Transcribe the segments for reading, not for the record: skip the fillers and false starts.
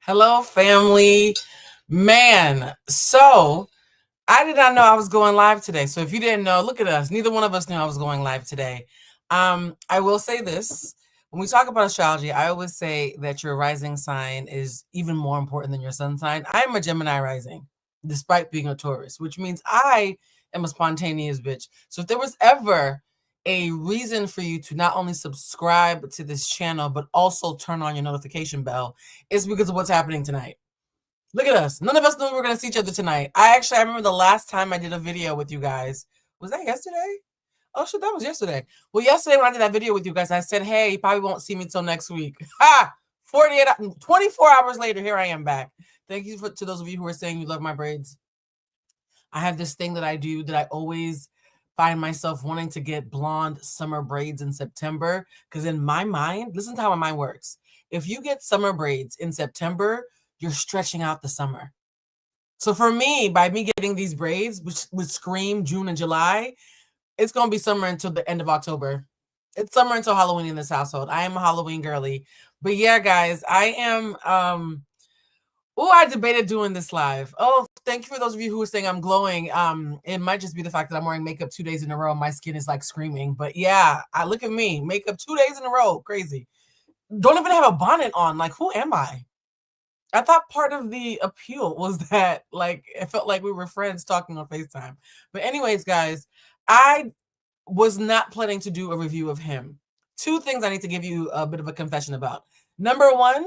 Hello, family. Man, so I did not know I was going live today. So if you didn't know, look at us. Neither one of us knew I was going live today. I will say this. When we talk about astrology, I always say that your rising sign is even more important than your sun sign. I am a Gemini rising, despite being a Taurus, which means I am a spontaneous bitch. So if there was ever a reason for you to not only subscribe to this channel, but also turn on your notification bell, it's because of what's happening tonight. Look at us. None of us knew we were going to see each other tonight. I remember the last time I did a video with you guys. Was that yesterday? Oh, shit, that was yesterday. Well, yesterday when I did that video with you guys, I said, hey, you probably won't see me till next week. Ha! 24 hours later, here I am back. Thank you to those of you who are saying you love my braids. I have this thing that I do that I always find myself wanting to get blonde summer braids in September. Because in my mind, listen to how my mind works. If you get summer braids in September, you're stretching out the summer. So for me, by me getting these braids, which would scream June and July, it's going to be summer until the end of October. It's summer until Halloween in this household. I am a Halloween girly. But yeah, guys, I am I debated doing this live. Oh, thank you for those of you who are saying I'm glowing. It might just be the fact that I'm wearing makeup 2 days in a row. My skin is like screaming. But yeah, I look at me, makeup 2 days in a row. Crazy. Don't even have a bonnet on. Like, who am I? I thought part of the appeal was that, like, it felt like we were friends talking on FaceTime. But anyways, guys, I was not planning to do a review of him. Two things I need to give you a bit of a confession about. Number one,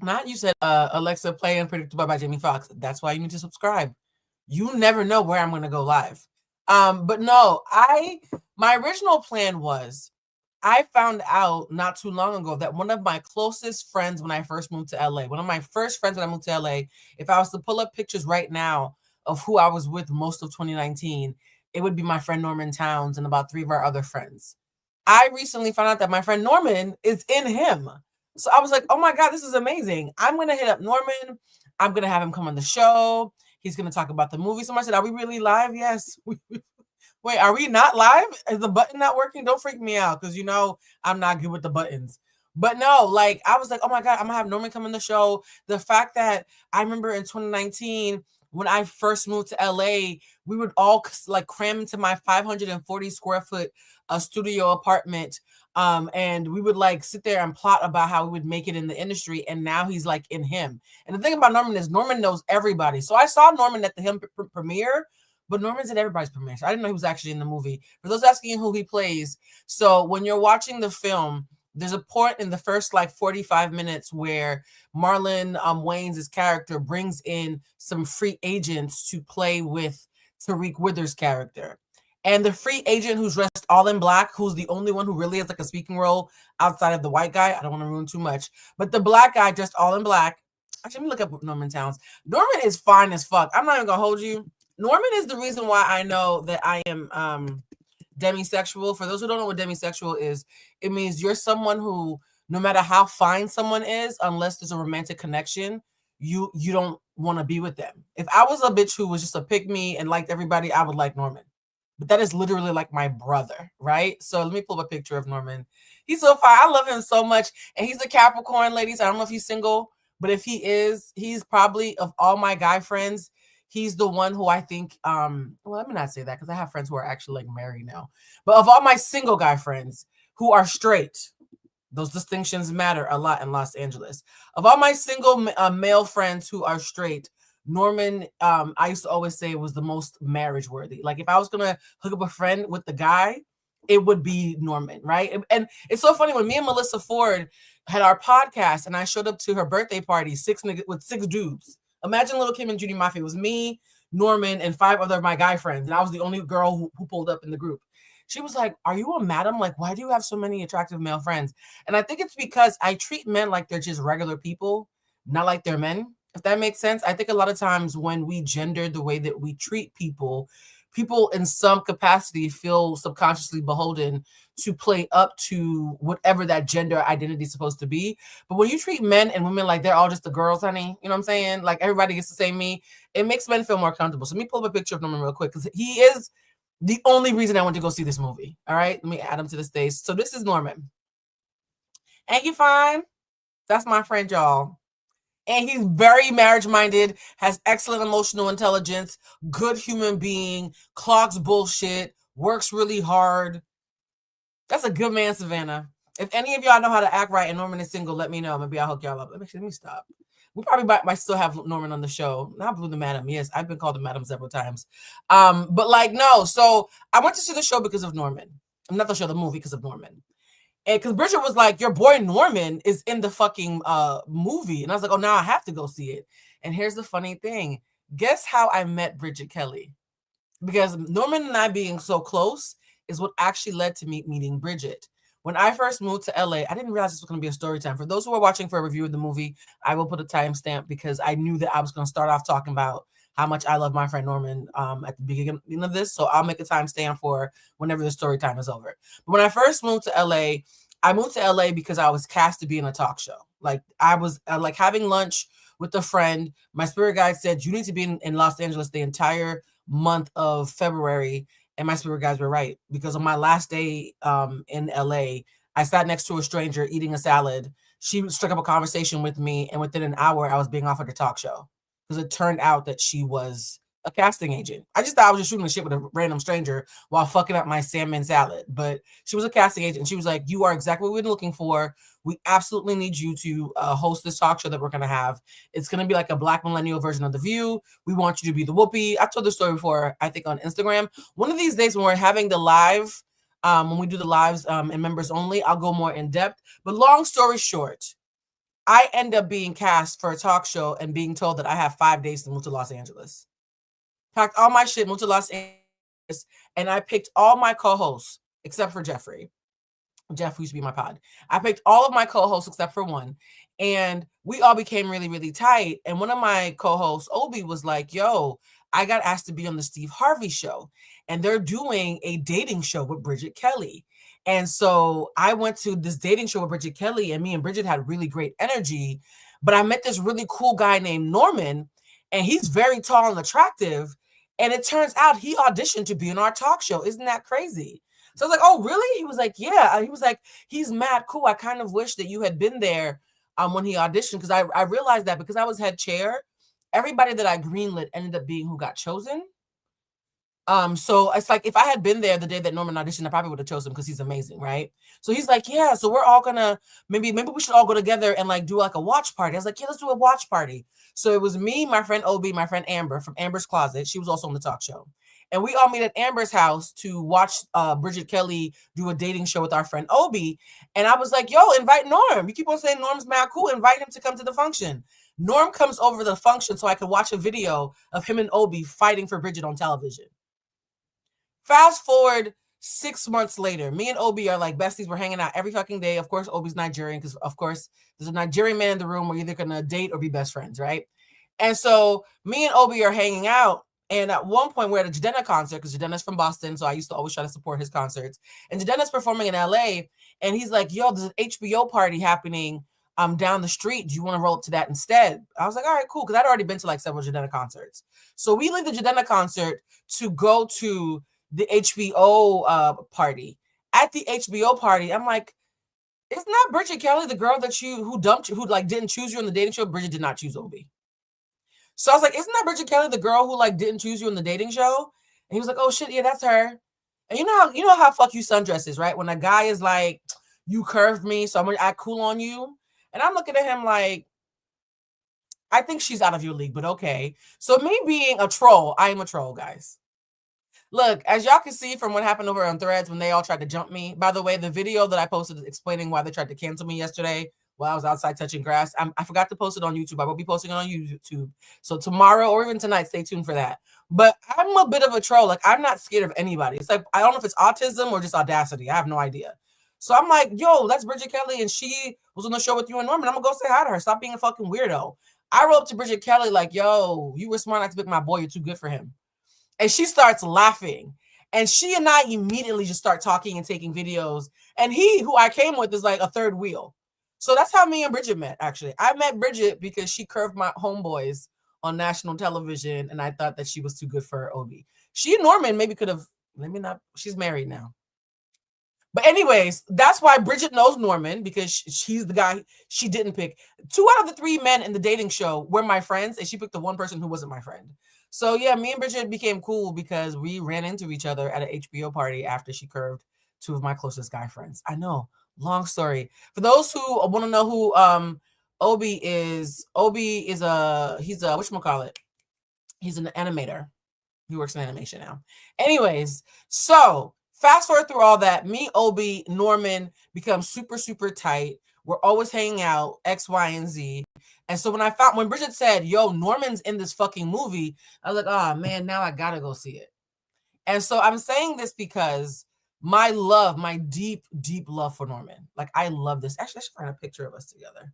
Matt, you said Alexa play Unpredictable by Jamie Foxx. That's why you need to subscribe. You never know where I'm going to go live. But no, my original plan was I found out not too long ago that one of my closest friends when I first moved to LA, one of my first friends when I moved to LA, if I was to pull up pictures right now of who I was with most of 2019, it would be my friend Norman Towns and about 3 of our other friends. I recently found out that my friend Norman is in him. So I was like, oh my God, this is amazing. I'm going to hit up Norman. I'm going to have him come on the show. He's going to talk about the movie. Somebody said, are we really live? Yes. Wait, are we not live? Is the button not working? Don't freak me out because you know I'm not good with the buttons. But no, like I was like, oh my God, I'm gonna have Norman come on the show. The fact that I remember in 2019 when I first moved to LA, we would all like cram into my 540 square foot studio apartment. And we would like sit there and plot about how we would make it in the industry. And now he's like in him. And the thing about Norman is Norman knows everybody. So I saw Norman at the him premiere. But Norman's at everybody's premiere. So I didn't know he was actually in the movie. For those asking who he plays, so when you're watching the film, there's a point in the first like 45 minutes where Marlon Wayans' character brings in some free agents to play with Tyreek Withers' character. And the free agent who's dressed all in black, who's the only one who really has like a speaking role outside of the white guy. I don't want to ruin too much. But the black guy dressed all in black. Actually, let me look up Norman Towns. Norman is fine as fuck. I'm not even going to hold you. Norman is the reason why I know that I am demisexual. For those who don't know what demisexual is, it means you're someone who, no matter how fine someone is, unless there's a romantic connection, you don't want to be with them. If I was a bitch who was just a pick me and liked everybody, I would like Norman. But that is literally like my brother, right? So let me pull up a picture of Norman. He's so fine. I love him so much. And he's a Capricorn, ladies. I don't know if he's single, but if he is, he's probably, of all my guy friends, he's the one who I think, well, let me not say that because I have friends who are actually like married now. But of all my single guy friends who are straight, those distinctions matter a lot in Los Angeles. Of all my single male friends who are straight, Norman, I used to always say was the most marriage worthy. Like if I was going to hook up a friend with the guy, it would be Norman, right? And it's so funny when me and Melissa Ford had our podcast and I showed up to her birthday party with 6 dudes. Imagine Little Kim and Judy Mafia. It was me, Norman, and 5 other of my guy friends. And I was the only girl who pulled up in the group. She was like, are you a madam? Like, why do you have so many attractive male friends? And I think it's because I treat men like they're just regular people, not like they're men, if that makes sense. I think a lot of times when we gender the way that we treat people, people in some capacity feel subconsciously beholden to play up to whatever that gender identity is supposed to be. But when you treat men and women like they're all just the girls, honey, you know what I'm saying? Like everybody gets to say me, it makes men feel more comfortable. So let me pull up a picture of Norman real quick because he is the only reason I went to go see this movie. All right, let me add him to the stage. So this is Norman. Ain't you fine? That's my friend, y'all. And he's very marriage-minded, has excellent emotional intelligence, good human being, clocks bullshit, works really hard. That's a good man, Savannah. If any of y'all know how to act right and Norman is single, let me know. Maybe I'll hook y'all up. Let me stop. We probably might still have Norman on the show. Not Blue the Madam. Yes, I've been called the Madam several times. But like, no. So I went to see the show because of Norman. I'm not the show, the movie, because of Norman. And because Bridget was like, your boy Norman is in the fucking movie. And I was like, oh, now I have to go see it. And here's the funny thing. Guess how I met Bridget Kelly? Because Norman and I being so close is what actually led to me meeting Bridget. When I first moved to LA, I didn't realize this was going to be a story time. For those who are watching for a review of the movie, I will put a timestamp because I knew that I was going to start off talking about how much I love my friend Norman at the beginning of this. So I'll make a timestamp for whenever the story time is over. But when I first moved to LA, I moved to LA because I was cast to be in a talk show. Like I was like having lunch with a friend. My spirit guide said, you need to be in Los Angeles the entire month of February. And my spirit guides were right, because on my last day in LA, I sat next to a stranger eating a salad. She struck up a conversation with me, and within an hour, I was being offered a talk show because it turned out that she was a casting agent. I just thought I was just shooting the shit with a random stranger while fucking up my salmon salad, but she was a casting agent. She was like, you are exactly what we've been looking for. We absolutely need you to host this talk show that we're going to have. It's going to be like a Black millennial version of The View. We want you to be the Whoopi. I've told this story before, I think on Instagram. One of these days when we're having the live, when we do the lives and members only, I'll go more in depth. But long story short, I end up being cast for a talk show and being told that I have 5 days to move to Los Angeles. Packed all my shit, moved to Los Angeles, and I picked all my co-hosts except for Jeffrey. Jeff, who used to be my pod. I picked all of my co-hosts except for one, and we all became really, really tight. And one of my co-hosts, Obi, was like, yo, I got asked to be on the Steve Harvey show, and they're doing a dating show with Bridget Kelly. And so I went to this dating show with Bridget Kelly, and me and Bridget had really great energy. But I met this really cool guy named Norman, and he's very tall and attractive. And it turns out he auditioned to be in our talk show. Isn't that crazy? So I was like, oh, really? He was like, yeah. He was like, he's mad cool. I kind of wish that you had been there when he auditioned, because I realized that because I was head chair, everybody that I greenlit ended up being who got chosen. So it's like if I had been there the day that Norman auditioned, I probably would have chosen him because he's amazing, right? So he's like, yeah, so we're all gonna maybe we should all go together and like do like a watch party. I was like, yeah, let's do a watch party. So it was me, my friend Obi, my friend Amber from Amber's Closet. She was also on the talk show. And we all meet at Amber's house to watch Bridget Kelly do a dating show with our friend Obi. And I was like, yo, invite Norm. You keep on saying Norm's mad cool. Invite him to come to the function. Norm comes over to the function so I could watch a video of him and Obi fighting for Bridget on television. Fast forward 6 months later, me and Obi are like besties. We're hanging out every fucking day. Of course, Obi's Nigerian because, of course, there's a Nigerian man in the room. We're either going to date or be best friends, right? And so me and Obi are hanging out. And at one point, we're at a Jadena concert because Jadena's from Boston. So I used to always try to support his concerts. And Jadena's performing in LA. And he's like, yo, there's an HBO party happening down the street. Do you want to roll up to that instead? I was like, all right, cool. Because I'd already been to like several Jadena concerts. So we leave the Jadena concert to go to the HBO party. At the HBO party, I'm like, isn't that Bridget Kelly, the girl that who dumped you, who like didn't choose you on the dating show? Bridget did not choose Obi. So I was like, isn't that Bridget Kelly, the girl who like didn't choose you on the dating show? And he was like, oh shit, yeah, that's her. And you know how fuck you sundress is, right? When a guy is like, you curved me, so I'm gonna act cool on you. And I'm looking at him like, I think she's out of your league, but okay. So me being a troll, I am a troll, guys. Look, as y'all can see from what happened over on Threads when they all tried to jump me. By the way, the video that I posted explaining why they tried to cancel me yesterday while I was outside touching grass, I forgot to post it on YouTube. I will be posting it on YouTube. So tomorrow or even tonight, stay tuned for that. But I'm a bit of a troll. Like, I'm not scared of anybody. It's like, I don't know if it's autism or just audacity. I have no idea. So I'm like, yo, that's Bridget Kelly, and she was on the show with you and Norman. I'm going to go say hi to her. Stop being a fucking weirdo. I roll up to Bridget Kelly like, yo, you were smart not to pick my boy. You're too good for him. And she starts laughing. And she and I immediately just start talking and taking videos. And he, who I came with, is like a third wheel. So that's how me and Bridget met, actually. I met Bridget because she curved my homeboys on national television, and I thought that she was too good for Obi. She and Norman maybe could have, maybe not. She's married now. But anyways, that's why Bridget knows Norman, because she's the guy she didn't pick. 2 out of the 3 men in the dating show were my friends, and she picked the one person who wasn't my friend. So yeah, me and Bridget became cool because we ran into each other at an HBO party after she curved 2 of my closest guy friends. I know, long story. For those who want to know who Obi is he's a whatchamacallit? He's an animator. He works in animation now. Anyways, so fast forward through all that, me, Obi, Norman become super, super tight. We're always hanging out, X, Y, and Z. And so when Bridget said, yo, Norman's in this fucking movie, I was like, oh man, now I gotta go see it. And so I'm saying this because my deep, deep love for Norman. Like, I love this. Actually, I should find a picture of us together.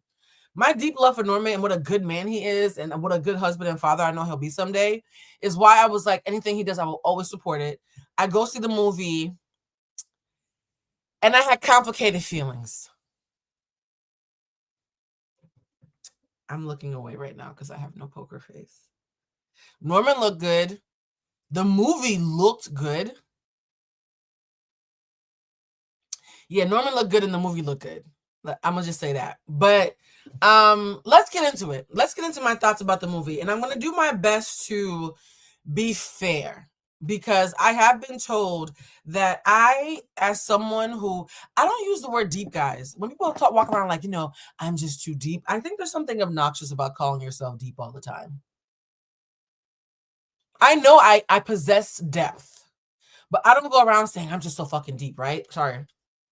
My deep love for Norman and what a good man he is and what a good husband and father I know he'll be someday is why I was like, anything he does, I will always support it. I go see the movie and I had complicated feelings. I'm looking away right now because I have no poker face. Norman looked good. The movie looked good. Yeah, Norman looked good and the movie looked good. I'm gonna just say that. But let's get into it. Let's get into my thoughts about the movie. And I'm gonna do my best to be fair, because I have been told that I, as someone who, I don't use the word deep, guys. When people walk around like, I'm just too deep, I think there's something obnoxious about calling yourself deep all the time. I know I possess depth, but I don't go around saying I'm just so fucking deep, right? Sorry, I'm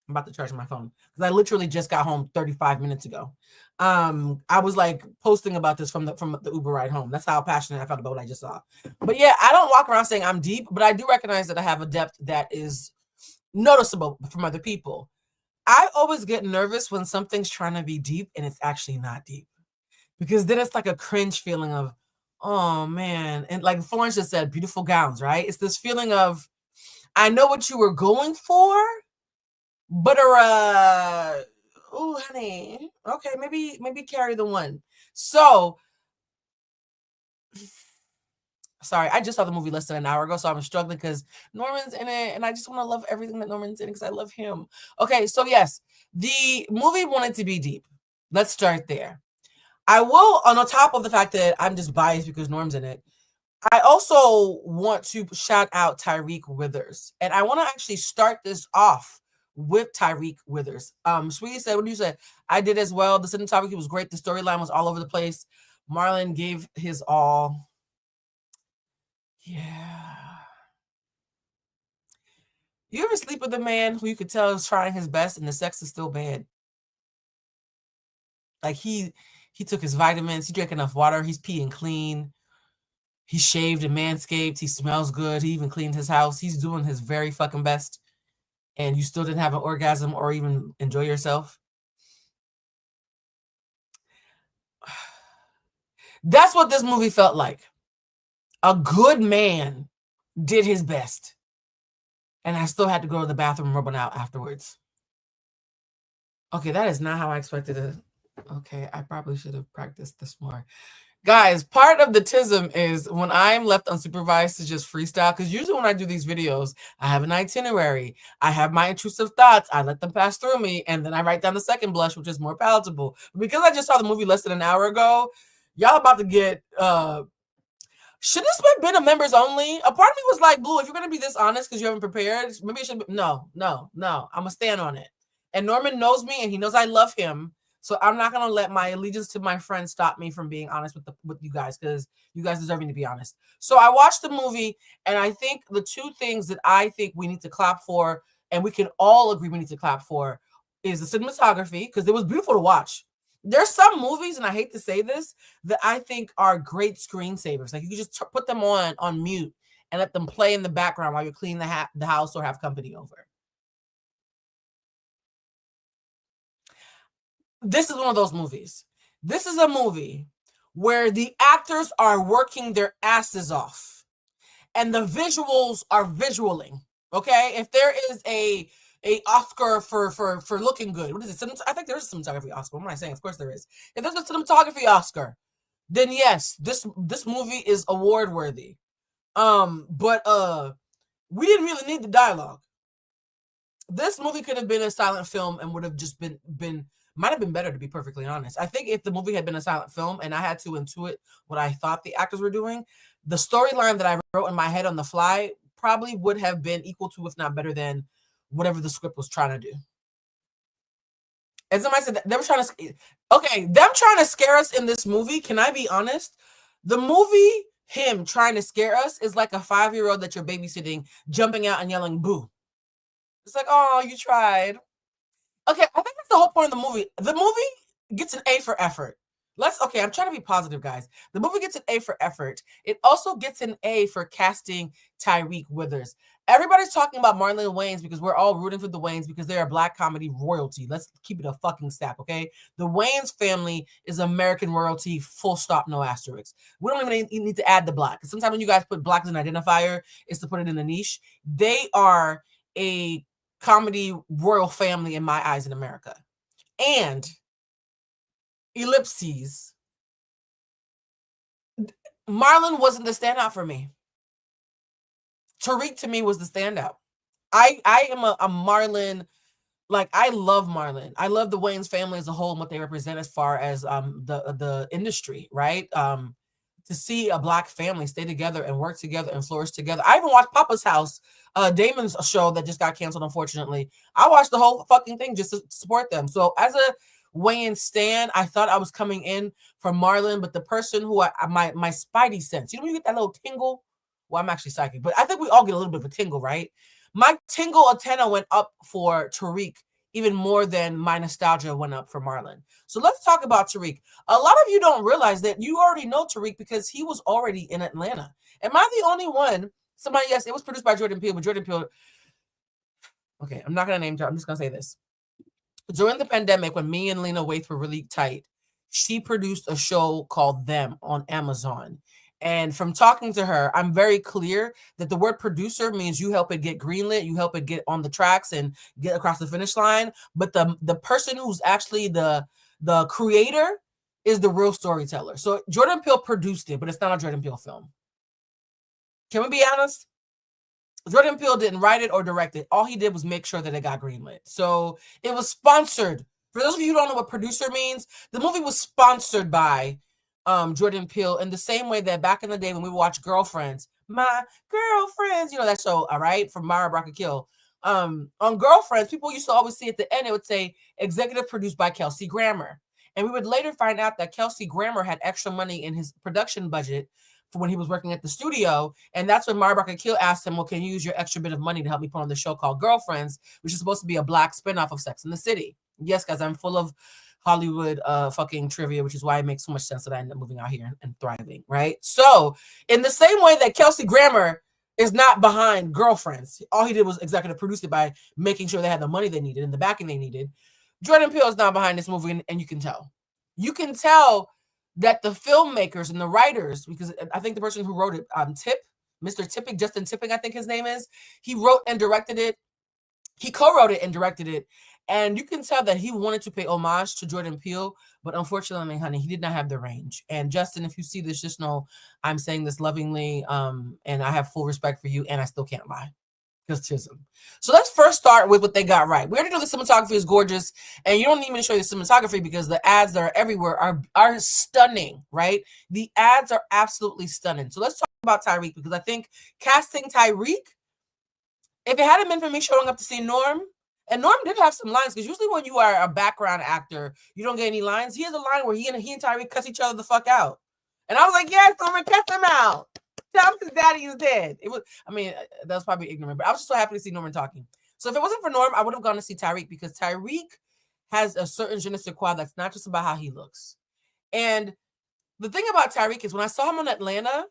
about to charge my phone because I literally just got home 35 minutes ago. I was like posting about this from the Uber ride home. That's how passionate I felt about what I just saw. But yeah, I don't walk around saying I'm deep, but I do recognize that I have a depth that is noticeable from other people. I always get nervous when something's trying to be deep and it's actually not deep, because then it's like a cringe feeling of, oh man. And like Florence just said, beautiful gowns, right? It's this feeling of, I know what you were going for, but oh honey, okay, maybe carry the one. So sorry, I just saw the movie less than an hour ago, so I'm struggling because Norman's in it, and I just want to love everything that Norman's in because I love him. Okay, so yes, the movie wanted to be deep. Let's start there. I will, on the top of the fact that I'm just biased because Norm's in it, I also want to shout out Tyreek Withers, and I want to actually start this off with Tyreek Withers. Sweetie said, what do you say? I did as well. The cinematography was great. The storyline was all over the place. Marlon gave his all. Yeah. You ever sleep with a man who you could tell is trying his best and the sex is still bad? Like he took his vitamins, he drank enough water, he's peeing clean. He shaved and manscaped. He smells good. He even cleaned his house. He's doing his very fucking best. And you still didn't have an orgasm or even enjoy yourself. That's what this movie felt like. A good man did his best. And I still had to go to the bathroom rubbing out afterwards. Okay, that is not how I expected it. Okay, I probably should have practiced this more. Guys, part of the tism is when I'm left unsupervised to just freestyle, because usually when I do these videos, I have an itinerary. I have my intrusive thoughts. I let them pass through me, and then I write down the second blush, which is more palatable. But because I just saw the movie less than an hour ago, y'all about to get... should this have been a members only? A part of me was like, Blue, if you're going to be this honest because you haven't prepared, maybe it should be... No. I'm going to stand on it. And Norman knows me, and he knows I love him. So I'm not going to let my allegiance to my friends stop me from being honest with you guys, because you guys deserve me to be honest. So I watched the movie, and I think the two things that I think we need to clap for, and we can all agree we need to clap for, is the cinematography, because it was beautiful to watch. There's some movies, and I hate to say this, that I think are great screensavers. Like you can just put them on mute and let them play in the background while you're cleaning the house or have company over. This is one of those movies. This is a movie where the actors are working their asses off and the visuals are visualing. Okay, if there is a Oscar for looking good, what is it? I think there's a cinematography Oscar. What am I saying? Of course there is. If there's a cinematography Oscar, then yes, this movie is award worthy. But we didn't really need the dialogue. This movie could have been a silent film and would have just been might have been better, to be perfectly honest. I think if the movie had been a silent film and I had to intuit what I thought the actors were doing, the storyline that I wrote in my head on the fly probably would have been equal to, if not better than, whatever the script was trying to do. And somebody said they were trying to, okay, them trying to scare us in this movie. Can I be honest? The movie, him trying to scare us, is like a 5-year-old that you're babysitting, jumping out and yelling boo. It's like, oh, you tried. Okay, I think that's the whole point of the movie. The movie gets an A for effort. Okay, I'm trying to be positive, guys. The movie gets an A for effort. It also gets an A for casting Tyreek Withers. Everybody's talking about Marlon Wayans because we're all rooting for the Wayans because they're a black comedy royalty. Let's keep it a fucking step, okay? The Wayans family is American royalty, full stop, no asterisks. We don't even need to add the black. Sometimes when you guys put black as an identifier, it's to put it in a niche. They are a comedy royal family in my eyes in America. And ellipses, Marlon wasn't the standout for me. Tyreek to me was the standout. I am a Marlon, like, I love Marlon. I love the Wayans family as a whole and what they represent as far as the industry, right? To see a black family stay together and work together and flourish together. I even watched Papa's House, Damon's show that just got canceled, unfortunately. I watched the whole fucking thing just to support them. So as a Wayans stan, I thought I was coming in for Marlon, but the person who my spidey sense, you know, when you get that little tingle. Well, I'm actually psychic, but I think we all get a little bit of a tingle, right? My tingle antenna went up for Tyreek even more than my nostalgia went up for Marlon. So let's talk about Tyreek. A lot of you don't realize that you already know Tyreek because he was already in Atlanta. Am I the only one? Somebody, yes, it was produced by Jordan Peele, but Jordan Peele. Okay, I'm not going to name drop. I'm just going to say this. During the pandemic, when me and Lena Waithe were really tight, she produced a show called Them on Amazon. And from talking to her, I'm very clear that the word producer means you help it get greenlit, you help it get on the tracks and get across the finish line. But the person who's actually the creator is the real storyteller. So Jordan Peele produced it, but it's not a Jordan Peele film. Can we be honest? Jordan Peele didn't write it or direct it. All he did was make sure that it got greenlit. So it was sponsored. For those of you who don't know what producer means, the movie was sponsored by Jordan Peele in the same way that back in the day when we watched Girlfriends, My Girlfriends, you know that show, all right, from Mara Brock Kill. On Girlfriends, people used to always see at the end, it would say executive produced by Kelsey Grammer. And we would later find out that Kelsey Grammer had extra money in his production budget for when he was working at the studio. And that's when Mara Brock Kill asked him, well, can you use your extra bit of money to help me put on the show called Girlfriends, which is supposed to be a black spinoff of Sex and the City. Yes, guys, I'm full of Hollywood fucking trivia, which is why it makes so much sense that I end up moving out here and thriving, right? So in the same way that Kelsey Grammer is not behind Girlfriends, all he did was executive produce it by making sure they had the money they needed and the backing they needed. Jordan Peele is not behind this movie, and you can tell. You can tell that the filmmakers and the writers, because I think the person who wrote it, Mr. Tipping, Justin Tipping, I think his name is, he wrote and directed it. He co-wrote it and directed it. And you can tell that he wanted to pay homage to Jordan Peele, but unfortunately, honey, he did not have the range. And Justin, if you see this, just know I'm saying this lovingly, and I have full respect for you, and I still can't lie. So let's first start with what they got right. We already know the cinematography is gorgeous, and you don't need me to show you the cinematography because the ads that are everywhere are stunning, right? The ads are absolutely stunning. So let's talk about Tyreek, because I think casting Tyreek, if it hadn't been for me showing up to see Norm, and Norm did have some lines, because usually when you are a background actor, you don't get any lines. He has a line where he and Tyreek cuss each other the fuck out. And I was like, yes, Norman, cuss him out. Tell him his daddy is dead. It was, I mean, that was probably ignorant, but I was just so happy to see Norman talking. So if it wasn't for Norm, I would have gone to see Tyreek, because Tyreek has a certain je ne sais quoi that's not just about how he looks. And the thing about Tyreek is when I saw him on Atlanta,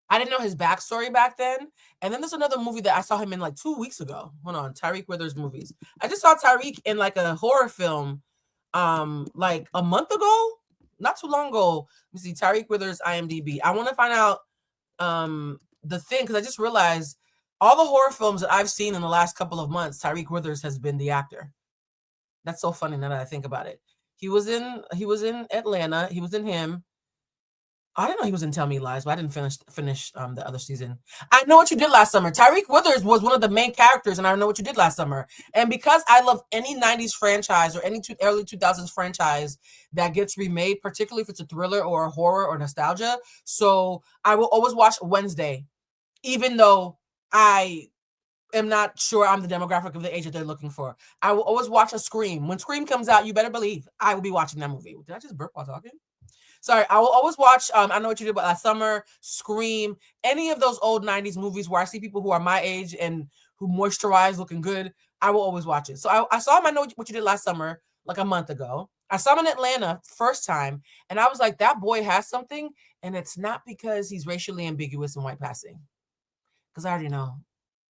I didn't know his backstory back then. And then there's another movie that I saw him in like 2 weeks ago. Hold on, Tyreek Withers movies. I just saw Tyreek in like a horror film like a month ago. Not too long ago. Let me see, Tyreek Withers IMDb. I want to find out the thing, because I just realized all the horror films that I've seen in the last couple of months, Tyreek Withers has been the actor. That's so funny now that I think about it. He was in Atlanta. He was in him. I didn't know he was in Tell Me Lies, but I didn't finish the other season. I Know What You Did Last Summer. Tyreek Withers was one of the main characters in I Know What You Did Last Summer. And because I love any 90s franchise or any early 2000s franchise that gets remade, particularly if it's a thriller or a horror or nostalgia, so I will always watch Wednesday, even though I am not sure I'm the demographic of the age that they're looking for. I will always watch a Scream. When Scream comes out, you better believe I will be watching that movie. Did I just burp while talking? Sorry, I will always watch I Know What You Did Last Summer, Scream, any of those old 90s movies where I see people who are my age and who moisturize looking good. I will always watch it. So I saw him, I Know What You Did Last Summer, like a month ago. I saw him in Atlanta first time, and I was like, that boy has something, and it's not because he's racially ambiguous and white passing. Because I already know.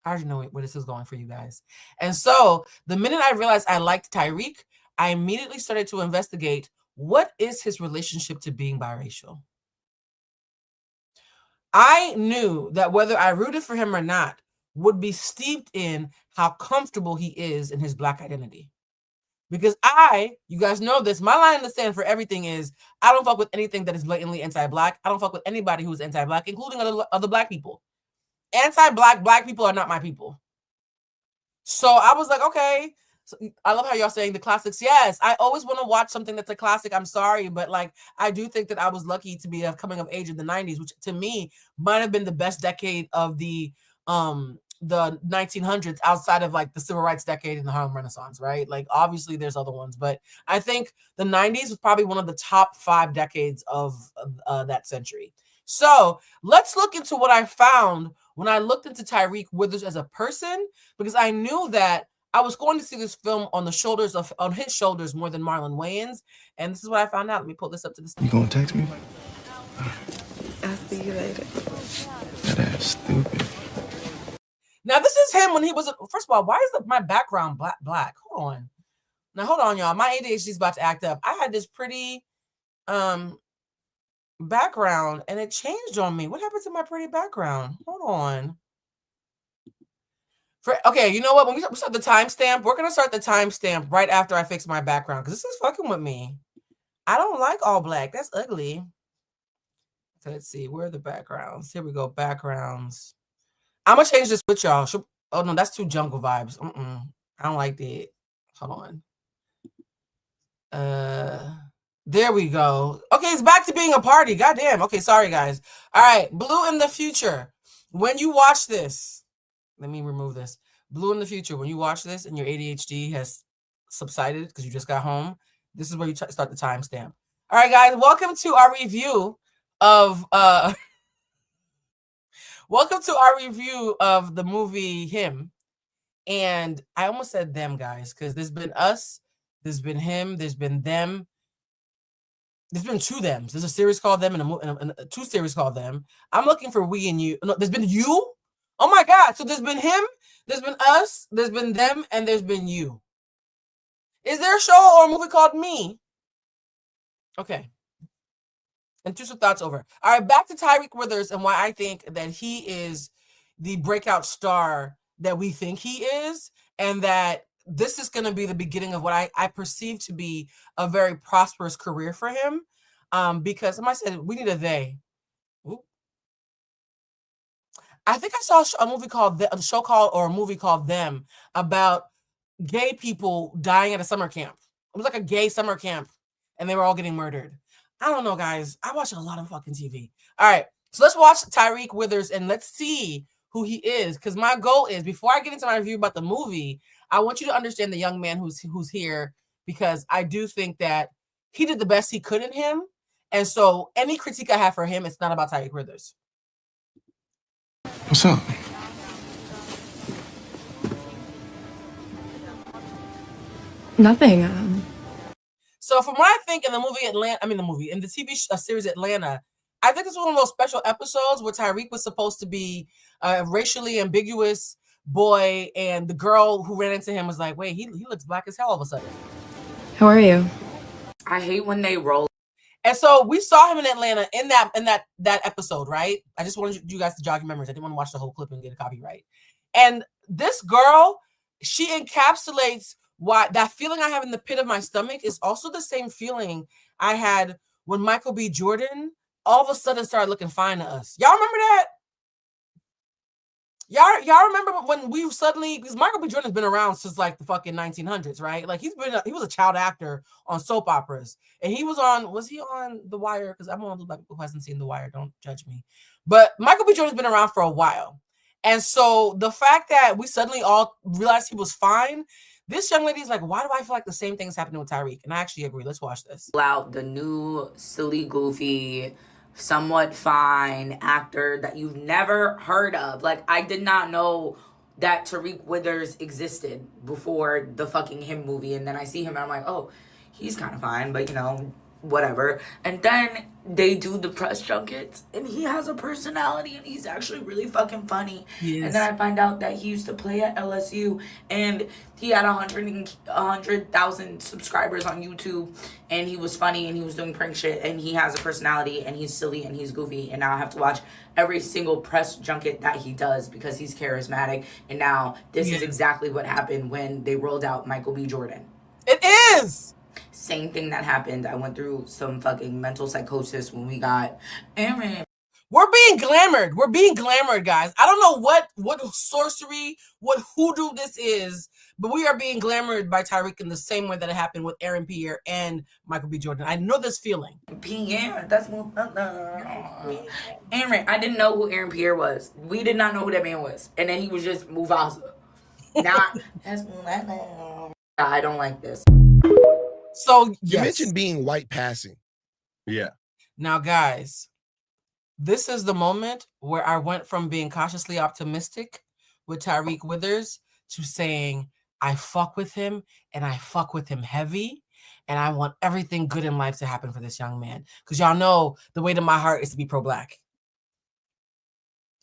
I already know where this is going for you guys. And so the minute I realized I liked Tyreek, I immediately started to investigate what is his relationship to being biracial. I knew that whether I rooted for him or not would be steeped in how comfortable he is in his Black identity. Because you guys know this, my line in the sand for everything is I don't fuck with anything that is blatantly anti-Black. I don't fuck with anybody who's anti-Black, including other Black people. Anti-Black Black people are not my people. So I was like, okay. So I love how y'all saying the classics. Yes, I always want to watch something that's a classic. I'm sorry, but like I do think that I was lucky to be coming of age in the 90s, which to me might have been the best decade of the 1900s outside of like the civil rights decade and the Harlem Renaissance, right? Like obviously there's other ones, but I think the 90s was probably one of the top 5 decades of that century. So let's look into what I found when I looked into Tyreek Withers as a person, because I knew that I was going to see this film on his shoulders more than Marlon Wayans, and this is what I found out. Let me pull this up to the screen. You gonna text me? I'll see you later. That ass stupid. Now this is him when he was. First of all, why is my background black? Hold on. Now hold on, y'all. My ADHD is about to act up. I had this pretty background and it changed on me. What happened to my pretty background? Hold on. Okay, you know what? When we start the timestamp, we're gonna start the timestamp right after I fix my background because this is fucking with me. I don't like all black. That's ugly. So let's see. Where are the backgrounds? Here we go. Backgrounds. I'm gonna change this with y'all. Oh no, that's too jungle vibes. I don't like that. Hold on. There we go. Okay, it's back to being a party. Goddamn. Okay, sorry guys. All right, Blue in the future. When you watch this, let me remove this. Blue in the future, when you watch this and your ADHD has subsided because you just got home, this is where you start the timestamp. All right, guys, welcome to our review of the movie Him. And I almost said them, guys, because there's been us, there's been him, there's been them. There's been 2 thems. There's a series called Them and 2 series called Them. I'm looking for We and You. No, there's been You. Oh my God. So there's been him, there's been us, there's been them, and there's been you. Is there a show or a movie called Me? Okay. Intrusive thoughts over. All right, back to Tyreek Withers and why I think that he is the breakout star that we think he is, and that this is going to be the beginning of what I perceive to be a very prosperous career for him. Because somebody said we need a they. Ooh. I think I saw a movie called a movie called Them about gay people dying at a summer camp. It was like a gay summer camp, and they were all getting murdered. I don't know, guys. I watch a lot of fucking TV. All right, so let's watch Tyreek Withers and let's see who he is. Because my goal is, before I get into my review about the movie, I want you to understand the young man who's here, because I do think that he did the best he could in him. And so any critique I have for him, it's not about Tyreek Withers. What's up? Nothing. So from what I think in the movie in the TV series Atlanta, I think it's one of those special episodes where Tyreek was supposed to be a racially ambiguous boy, and the girl who ran into him was like, wait, he looks black as hell all of a sudden. How are you? I hate when they roll. And so we saw him in Atlanta in that episode, right? I just wanted you guys to jog your memories. I didn't want to watch the whole clip and get a copyright. And this girl, she encapsulates why that feeling I have in the pit of my stomach is also the same feeling I had when Michael B. Jordan all of a sudden started looking fine to us. Y'all remember that? Y'all remember when we suddenly, because Michael B. Jordan's been around since like the fucking 1900s, right? Like he was a child actor on soap operas, and was he on The Wire? Because I'm one of those people who hasn't seen The Wire. Don't judge me. But Michael B. Jordan's been around for a while, and so the fact that we suddenly all realized he was fine, this young lady's like, why do I feel like the same thing's happening with Tyreek? And I actually agree. Let's watch this. Out the new silly, goofy, somewhat fine actor that you've never heard of. Like, I did not know that Tyreek Withers existed before the fucking Him movie, and then I see him and I'm like, oh, he's kind of fine, but you know, whatever. And then they do the press junkets and he has a personality and he's actually really fucking funny. Yes. And then I find out that he used to play at LSU and he had 100,000 subscribers on YouTube and he was funny and he was doing prank shit and he has a personality and he's silly and he's goofy, and now I have to watch every single press junket that he does because he's charismatic. And now this is exactly what happened when they rolled out Michael B. Jordan. It is! Same thing that happened. I went through some fucking mental psychosis when we got Aaron. We're being glamored. We're being glamored, guys. I don't know what sorcery, what hoodoo this is, but we are being glamored by Tyreek in the same way that it happened with Aaron Pierre and Michael B. Jordan. I know this feeling. Pierre, that's what Aaron. I didn't know who Aaron Pierre was. We did not know who that man was, and then he was just Mufasa. Now that's I don't like this. So you mentioned being white passing. Yeah. Now, guys, this is the moment where I went from being cautiously optimistic with Tyreek Withers to saying I fuck with him and I fuck with him heavy, and I want everything good in life to happen for this young man. Because y'all know the weight of my heart is to be pro-black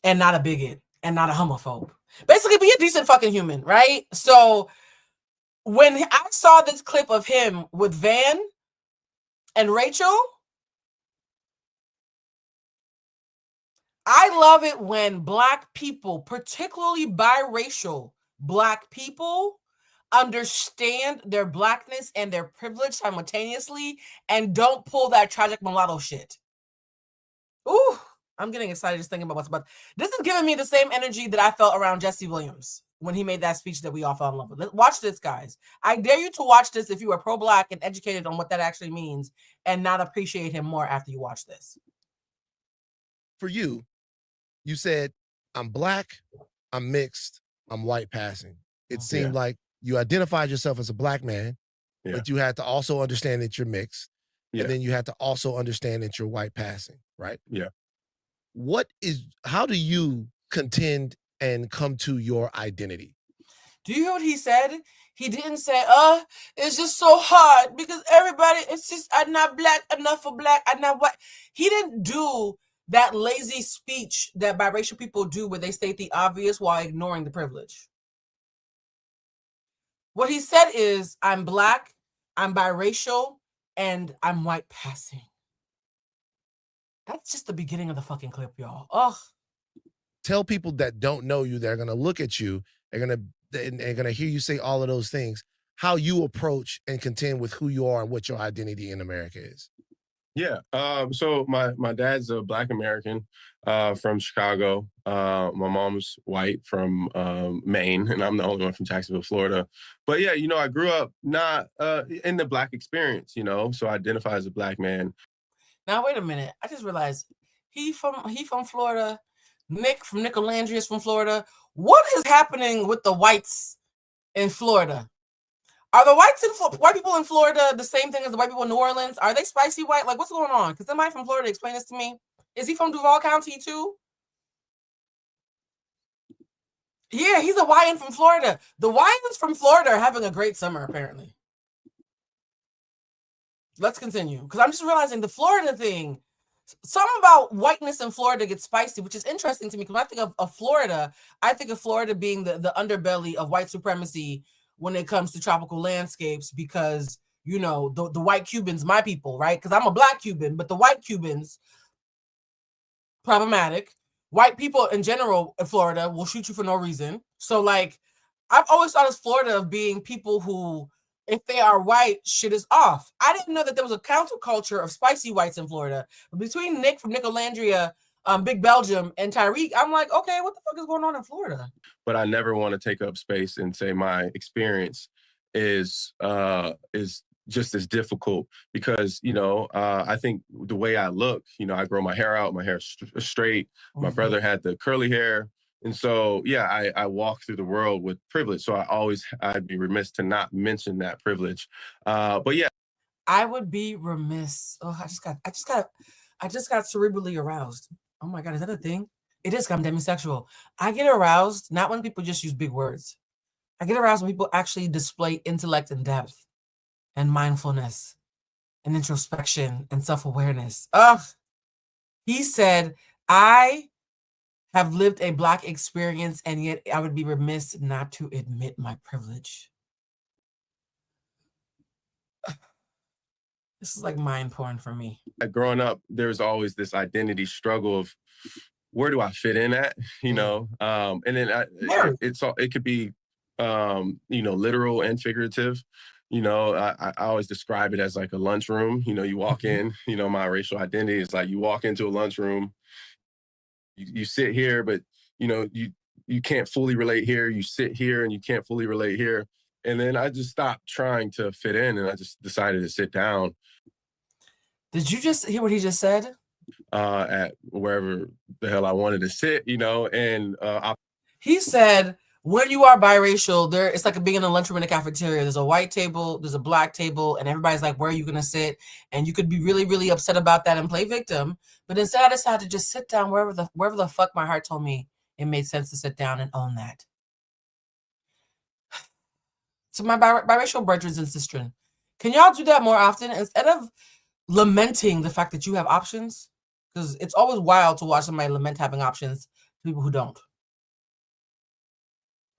and not a bigot and not a homophobe. Basically, be a decent fucking human, right? So when I saw this clip of him with Van and Rachel, I love it when Black people, particularly biracial Black people, understand their Blackness and their privilege simultaneously and don't pull that tragic mulatto shit. Ooh, I'm getting excited just thinking about what's about. This is giving me the same energy that I felt around Jesse Williams when he made that speech that we all fell in love with. Watch this, guys. I dare you to watch this if you are pro-Black and educated on what that actually means and not appreciate him more after you watch this. For you, you said, I'm Black, I'm mixed, I'm white passing. It seemed like you identified yourself as a Black man, but you had to also understand that you're mixed. And then you had to also understand that you're white passing, right? Yeah. How do you contend and come to your identity? Do you hear what he said? He didn't say, it's just so hard because everybody, it's just, I'm not Black enough for Black, I'm not white. He didn't do that lazy speech that biracial people do where they state the obvious while ignoring the privilege. What he said is, I'm Black, I'm biracial, and I'm white passing. That's just the beginning of the fucking clip, y'all. Ugh. Tell people that don't know you, they're going to look at you, they're going to hear you say all of those things, how you approach and contend with who you are and what your identity in America is. Yeah. So my dad's a Black American from Chicago. My mom's white from Maine, and I'm the only one from Jacksonville, Florida. But yeah, you know, I grew up not in the Black experience, you know, so I identify as a Black man. Now, wait a minute. I just realized he from Florida. Nick from Nicolandria is from Florida. What is happening with the whites in Florida? Are the white people in Florida the same thing as the white people in New Orleans? Are they spicy white? Like, what's going on? Because somebody from Florida explain this to me. Is he from Duval County too? Yeah, he's a Hawaiian from Florida. The Hawaiians from Florida are having a great summer, apparently. Let's continue. Because I'm just realizing the Florida thing, something about whiteness in Florida gets spicy, which is interesting to me. Because when I think of Florida, I think of Florida being the underbelly of white supremacy when it comes to tropical landscapes, because, you know, the white Cubans, my people, right? Because I'm a Black Cuban, but the white Cubans, problematic. White people in general in Florida will shoot you for no reason. So, like, I've always thought of Florida of being people who If they are white, shit is off. I didn't know that there was a counterculture of spicy whites in Florida. But between Nick from Nicolandria, Big Belgium, and Tyreek, I'm like, okay, what the fuck is going on in Florida? But I never want to take up space and say my experience is just as difficult because I think the way I look, I grow my hair out, my hair straight. My brother had the curly hair. And so, yeah, I walk through the world with privilege. So I'd be remiss to not mention that privilege. But yeah. I would be remiss. Oh, I just got cerebrally aroused. Oh my God, is that a thing? It is. I'm demisexual. I get aroused not when people just use big words. I get aroused when people actually display intellect and depth and mindfulness and introspection and self-awareness. Ugh. He said, I have lived a Black experience, and yet I would be remiss not to admit my privilege. This is like mind porn for me. Growing up, there's always this identity struggle of where do I fit in at, and then it could be, literal and figurative. I always describe it as like a lunchroom. You walk in, my racial identity is like you walk into a lunchroom, you sit here, but you can't fully relate here. You sit here and you can't fully relate here. And then I just stopped trying to fit in and I just decided to sit down. Did you just hear what he just said? At wherever the hell I wanted to sit, and he said, when you are biracial, it's like being in a lunchroom in a cafeteria. There's a white table, there's a Black table, and everybody's like, where are you going to sit? And you could be really, really upset about that and play victim. But instead, I decided to just sit down wherever the fuck my heart told me it made sense to sit down and own that. So my biracial brothers and sisters, can y'all do that more often? Instead of lamenting the fact that you have options, because it's always wild to watch somebody lament having options to people who don't.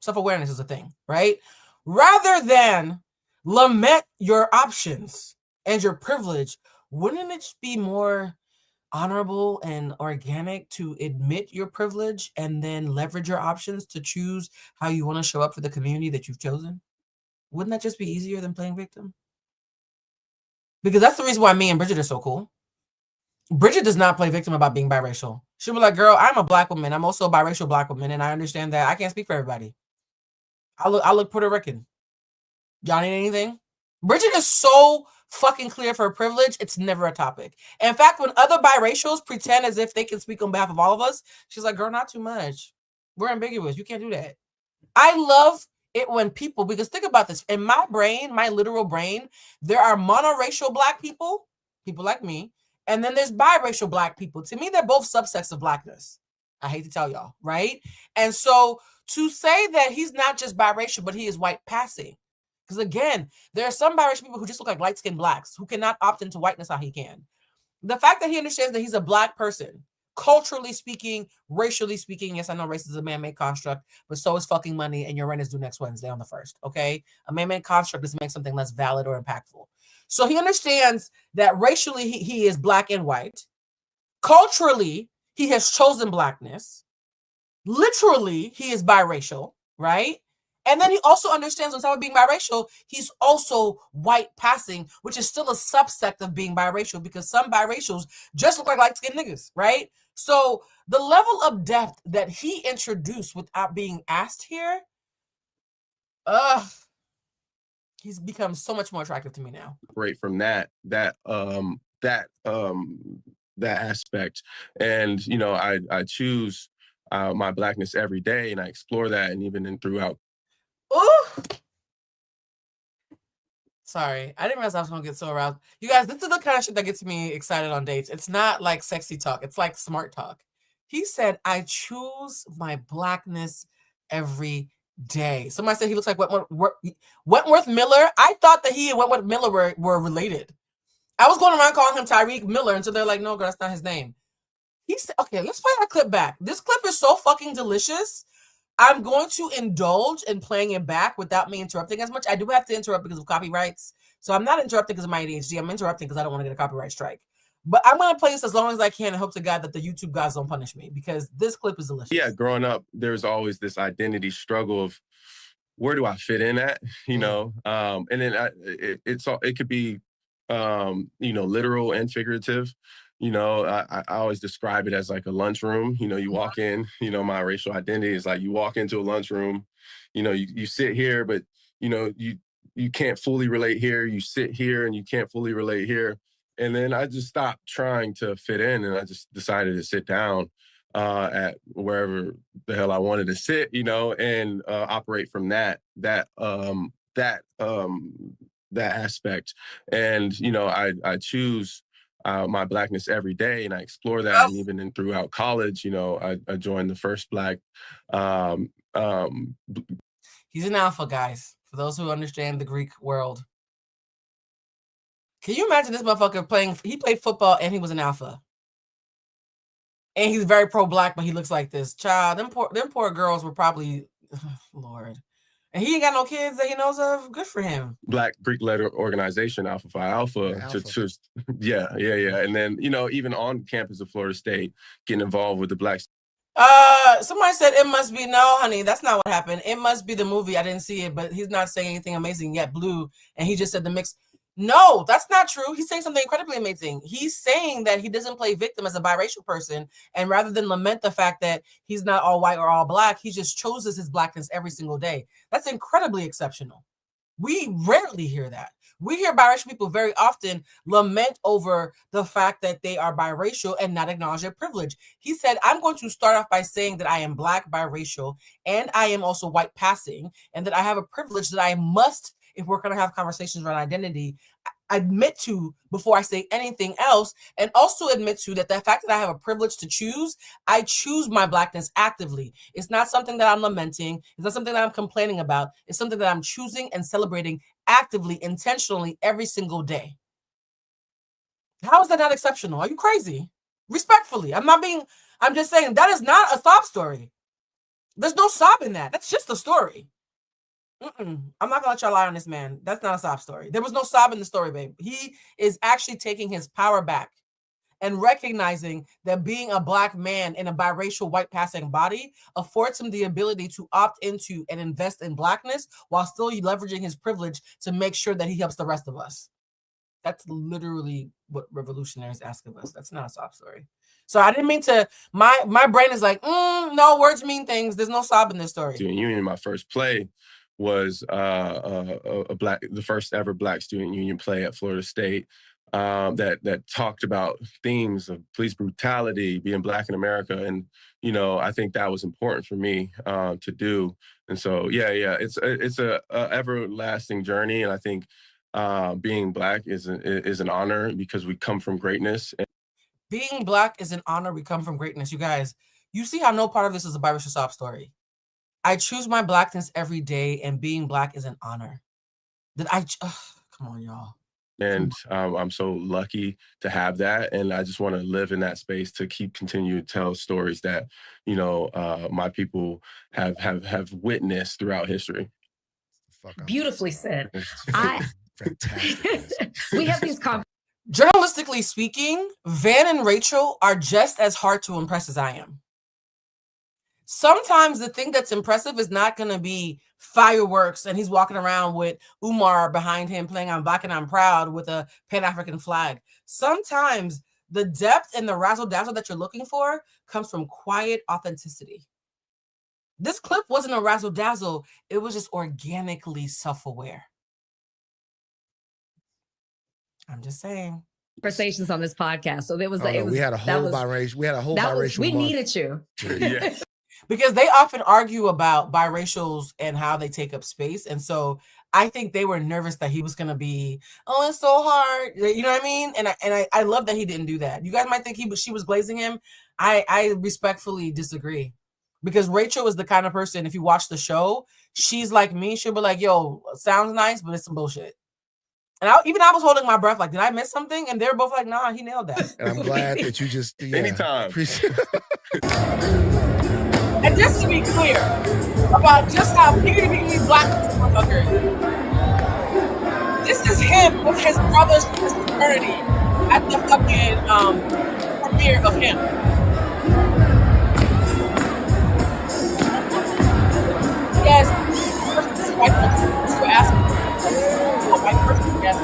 Self-awareness is a thing, right? Rather than lament your options and your privilege, wouldn't it be more honorable and organic to admit your privilege and then leverage your options to choose how you want to show up for the community that you've chosen? Wouldn't that just be easier than playing victim? Because that's the reason why me and Bridget are so cool. Bridget does not play victim about being biracial. She'll be like, girl, I'm a Black woman. I'm also a biracial Black woman. And I understand that I can't speak for everybody. I look Puerto Rican. Y'all need anything? Bridget is so fucking clear for her privilege. It's never a topic. And in fact, when other biracials pretend as if they can speak on behalf of all of us, she's like, girl, not too much. We're ambiguous. You can't do that. I love it when people, because think about this. In my brain, my literal brain, there are monoracial Black people like me, and then there's biracial Black people. To me, they're both subsets of Blackness. I hate to tell y'all, right? And so to say that he's not just biracial, but he is white passing. Because again, there are some biracial people who just look like light-skinned Blacks who cannot opt into whiteness how he can. The fact that he understands that he's a Black person, culturally speaking, racially speaking, yes, I know race is a man-made construct, but so is fucking money, and your rent is due next Wednesday on the 1st, okay? A man-made construct doesn't make something less valid or impactful. So he understands that racially he is Black and white. Culturally, he has chosen Blackness. Literally, he is biracial, right? And then he also understands on top of being biracial, he's also white passing, which is still a subsect of being biracial because some biracials just look like light-skinned niggas, right? So the level of depth that he introduced without being asked here, he's become so much more attractive to me now. Right from that aspect. And, I choose my Blackness every day and I explore that and even throughout. Ooh. Sorry, I didn't realize I was gonna get so aroused. You guys, this is the kind of shit that gets me excited on dates. It's not like sexy talk. It's like smart talk. He said, I choose my Blackness every day. Somebody said he looks like Wentworth Miller. I thought that he and Wentworth Miller were related. I was going around calling him Tyreek Miller until they're like, no, girl, that's not his name. He said, okay, let's play that clip back. This clip is so fucking delicious. I'm going to indulge in playing it back without me interrupting as much. I do have to interrupt because of copyrights. So I'm not interrupting because of my ADHD. I'm interrupting because I don't want to get a copyright strike. But I'm going to play this as long as I can and hope to God that the YouTube gods don't punish me because this clip is delicious. Yeah, growing up, there's always this identity struggle of where do I fit in at, you know? And then it could be, you know, literal and figurative. You know, I always describe it as like a lunchroom. You know, you walk in, you know, my racial identity is like you walk into a lunchroom, you know, you sit here, but, you know, you can't fully relate here. You sit here and you can't fully relate here. And then I just stopped trying to fit in and I just decided to sit down at wherever the hell I wanted to sit, you know, and operate from that aspect. And, you know, I choose my Blackness every day and I explore that. And even throughout college, you know, I joined the first Black. He's an alpha, guys. For those who understand the Greek world. Can you imagine this motherfucker playing? He played football and he was an alpha. And he's very pro-Black, but he looks like this. Child, them poor girls were probably, Lord. And he ain't got no kids that he knows of. Good for him. Black Greek-led organization, Alpha Phi Alpha. Yeah. And then, you know, even on campus of Florida State, getting involved with the Black. Somebody said it must be, no, honey, that's not what happened. It must be the movie. I didn't see it, but he's not saying anything amazing yet. Blue, and he just said the mix. No, that's not true. He's saying something incredibly amazing. He's saying that he doesn't play victim as a biracial person, and rather than lament the fact that he's not all white or all Black, he just chooses his Blackness every single day. That's incredibly exceptional. We rarely hear that. We hear biracial people very often lament over the fact that they are biracial and not acknowledge their privilege. He said, I'm going to start off by saying that I am Black, biracial, and I am also white passing, and that I have a privilege that I must, if we're going to have conversations around identity, admit to before I say anything else, and also admit to that the fact that I have a privilege to choose, I choose my Blackness actively. It's not something that I'm lamenting. It's not something that I'm complaining about. It's something that I'm choosing and celebrating actively, intentionally every single day. How is that not exceptional? Are you crazy? Respectfully, I'm just saying that is not a sob story. There's no sob in that. That's just a story. I'm not gonna let y'all lie on this man. That's not a sob story. There was no sob in the story, babe. He is actually taking his power back and recognizing that being a Black man in a biracial white passing body affords him the ability to opt into and invest in Blackness while still leveraging his privilege to make sure that he helps the rest of us. That's literally what revolutionaries ask of us. That's not a sob story. So I didn't mean to, my brain is like, no, words mean things. There's no sob in this story. Student union, my first play was the first ever Black student union play at Florida State that talked about themes of police brutality, being Black in America. And, you know, I think that was important for me to do. And so, it's a everlasting journey. And I think being Black is an honor because we come from greatness. Being Black is an honor. We come from greatness. You guys, you see how no part of this is a biracial sob story. I choose my Blackness every day, and being Black is an honor. Come on, y'all. And I'm so lucky to have that. And I just want to live in that space to continue to tell stories that, you know, my people have witnessed throughout history. Beautifully said. Fantastic. We have these Journalistically speaking, Van and Rachel are just as hard to impress as I am. Sometimes the thing that's impressive is not going to be fireworks and he's walking around with Umar behind him playing I'm Black and I'm Proud with a Pan-African flag. Sometimes the depth and the razzle-dazzle that you're looking for comes from quiet authenticity. This clip wasn't a razzle-dazzle. It was just organically self-aware. I'm just saying. Conversations on this podcast. So there was, we had a whole biracial. We had a whole biracial. We needed you. Yeah. Because they often argue about biracials and how they take up space. And so I think they were nervous that he was going to be, oh, it's so hard. You know what I mean? And I love that he didn't do that. You guys might think she was glazing him. I respectfully disagree. Because Rachel is the kind of person, if you watch the show, she's like me. She'll be like, yo, sounds nice, but it's some bullshit. And I was holding my breath, like, did I miss something? And they're both like, nah, he nailed that. And I'm glad that you just, anytime. And just to be clear about just how beautifully Black this motherfucker is, this is him with his brother's fraternity at the fucking premiere of him. Yes, white person who asked a white person who asked.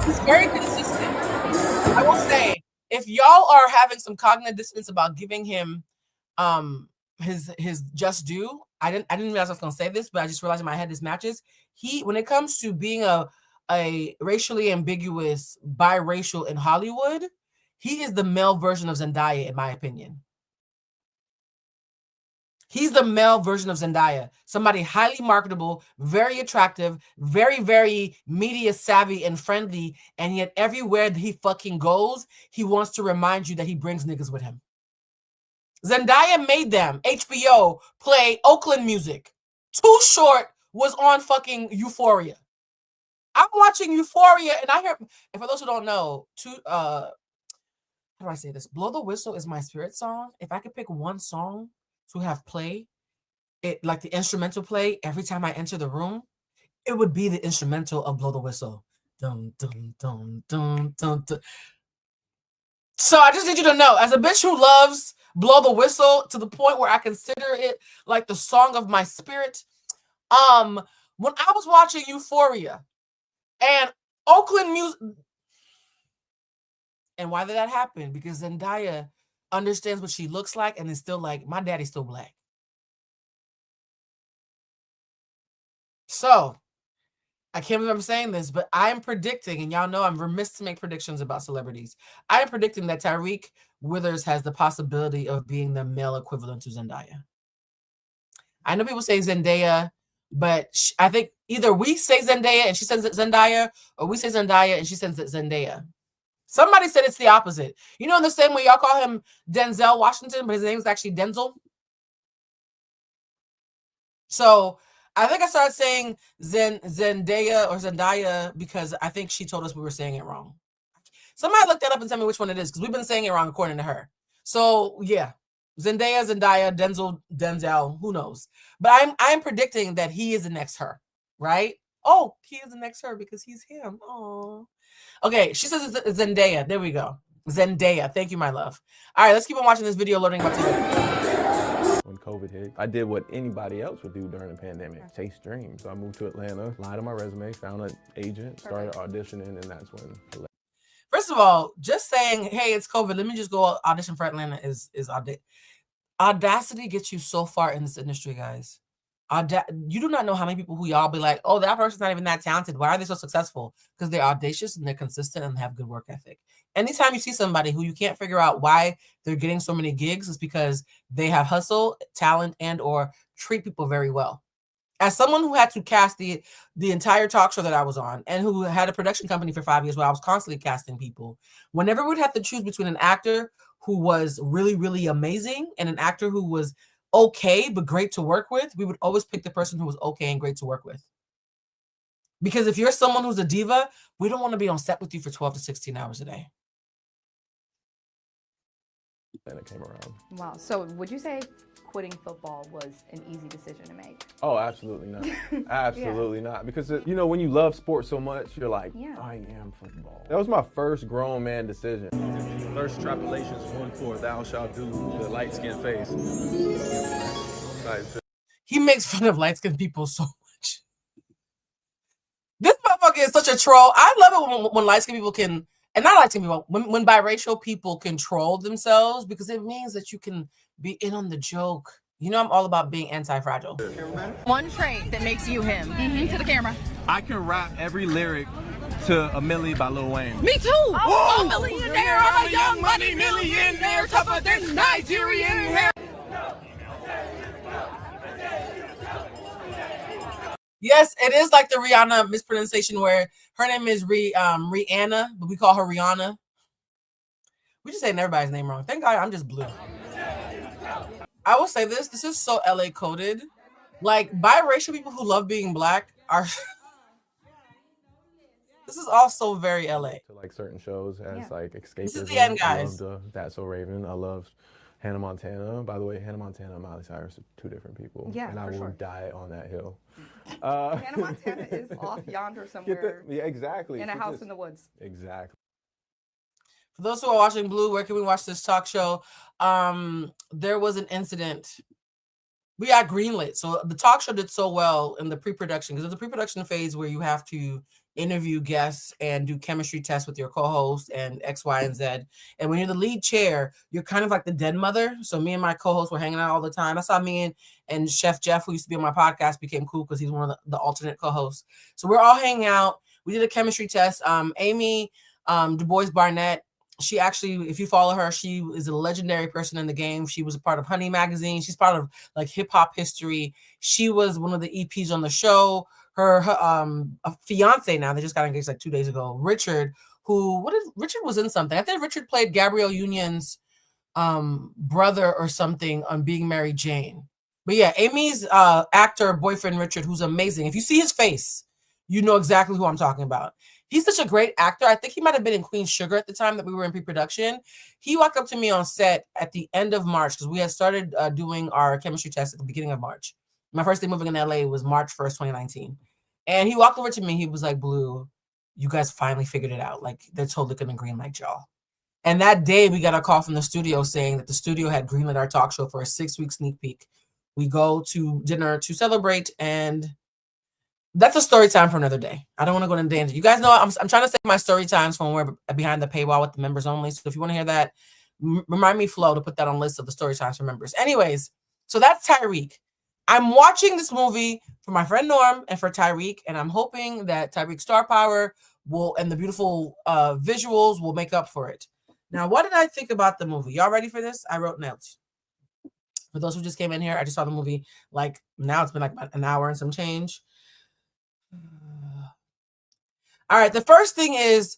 He's very consistent. I will say, if y'all are having some cognitive dissonance about giving him his just due, I didn't realize I was gonna say this, but I just realized in my head this matches. When it comes to being a racially ambiguous biracial in Hollywood, he is the male version of Zendaya, in my opinion. He's the male version of Zendaya. Somebody highly marketable, very attractive, very, very media savvy and friendly. And yet everywhere that he fucking goes, he wants to remind you that he brings niggas with him. Zendaya made them, HBO, play Oakland music. Too Short was on fucking Euphoria. I'm watching Euphoria and I hear, and for those who don't know, how do I say this? Blow the Whistle is my spirit song. If I could pick one song to have play, it like the instrumental play every time I enter the room, it would be the instrumental of Blow the Whistle. Dun, dun, dun, dun, dun, dun. So I just need you to know, as a bitch who loves Blow the Whistle to the point where I consider it like the song of my spirit, when I was watching Euphoria and Oakland music, and why did that happen? Because Zendaya understands what she looks like and is still like, my daddy's still black. So I can't believe I'm saying this, but I am predicting, and y'all know I'm remiss to make predictions about celebrities. I am predicting that Tyreek Withers has the possibility of being the male equivalent to Zendaya. I know people say Zendaya, but I think either we say Zendaya and she says Zendaya, or we say Zendaya and she says Zendaya. Somebody said it's the opposite. You know, in the same way y'all call him Denzel Washington, but his name is actually Denzel. So I think I started saying Zendaya or Zendaya because I think she told us we were saying it wrong. Somebody look that up and tell me which one it is, because we've been saying it wrong according to her. So yeah, Zendaya, Denzel, who knows? But I'm predicting that he is the next her, right? Oh, he is the next her because he's him. Oh. Okay, she says it's Zendaya. There we go. Zendaya. Thank you, my love. All right, let's keep on watching this video, learning about Tyreek. When COVID hit, I did what anybody else would do during the pandemic, chase dreams. So I moved to Atlanta, lied on my resume, found an agent, started auditioning, and that's when. First of all, just saying, hey, it's COVID, let me just go audition for Atlanta is audacity gets you so far in this industry, guys. You do not know how many people who y'all be like, oh, that person's not even that talented. Why are they so successful? Because they're audacious and they're consistent and have good work ethic. Anytime you see somebody who you can't figure out why they're getting so many gigs, is because they have hustle, talent, and or treat people very well. As someone who had to cast the entire talk show that I was on and who had a production company for 5 years where I was constantly casting people, whenever we'd have to choose between an actor who was really, really amazing and an actor who was okay but great to work with, we would always pick the person who was okay and great to work with. Because if you're someone who's a diva, we don't want to be on set with you for 12 to 16 hours a day. And it came around. Wow. So would you say quitting football was an easy decision to make? Oh, absolutely not. Absolutely not. Because, you know, when you love sports so much, you're like, I am football. That was my first grown man decision. First extrapolations 1-4, thou shalt do the light-skinned face. He makes fun of light-skinned people so much. This motherfucker is such a troll. I love it when light-skinned people can, and not light-skinned people, when biracial people control themselves, because it means that you can be in on the joke. You know, I'm all about being anti-fragile. One trait that makes you him. To the camera. I can rap every lyric to A Millie by Lil Wayne. Me too. Oh, a millionaire. I'm a young money millionaire. Tougher than Nigerian hair. Yes, it is like the Rihanna mispronunciation where her name is Rihanna, but we call her Rihanna. We just saying everybody's name wrong. Thank God I'm just blue. I will say this is so LA coded. Like, biracial people who love being black are this is also very LA. To like certain shows as like escapism. This is the end, guys. I loved That's So Raven. I loved Hannah Montana. By the way, Hannah Montana and Miley Cyrus are two different people. Yeah, and I will die on that hill. Hannah Montana is off yonder somewhere. Yeah, exactly. In a house in the woods. Exactly. For those who are watching Blue, where can we watch this talk show? There was an incident We got greenlit. So the talk show did so well in the pre-production, because it's the pre-production phase where you have to interview guests and do chemistry tests with your co-host and X, Y, and Z. And when you're the lead chair, you're kind of like the den mother. So me and my co-host were hanging out all the time. That's how me and Chef Jeff, who used to be on my podcast, became cool, because he's one of the alternate co-hosts. So we're all hanging out. We did a chemistry test. Amy Du Bois Barnett, she actually, if you follow her, she is a legendary person in the game. She was a part of Honey Magazine. She's part of like hip hop history. She was one of the EPs on the show. Her a fiance now, they just got engaged like 2 days ago. Richard, Richard was in something. I think Richard played Gabrielle Union's brother or something on Being Mary Jane. But yeah, Amy's actor boyfriend Richard, who's amazing. If you see his face, you know exactly who I'm talking about. He's such a great actor. I think he might have been in Queen Sugar at the time that we were in pre-production. He walked up to me on set at the end of March, because we had started doing our chemistry test at the beginning of March. My first day moving in LA was March 1st, 2019. And he walked over to me. He was like, Blue, you guys finally figured it out. Like, they're totally going to greenlight y'all. And that day we got a call from the studio saying that the studio had greenlit our talk show for a 6-week sneak peek. We go to dinner to celebrate, and that's a story time for another day. I don't want to go into danger. You guys know I'm trying to save my story times from when we're behind the paywall with the members only. So if you want to hear that, remind me, Flo, to put that on list of the story times for members. Anyways, so that's Tyreek. I'm watching this movie for my friend Norm and for Tyreek, and I'm hoping that Tyreek's star power and the beautiful visuals will make up for it. Now, what did I think about the movie? Y'all ready for this? I wrote notes. For those who just came in here, I just saw the movie, like, now it's been like about an hour and some change. All right, the first thing is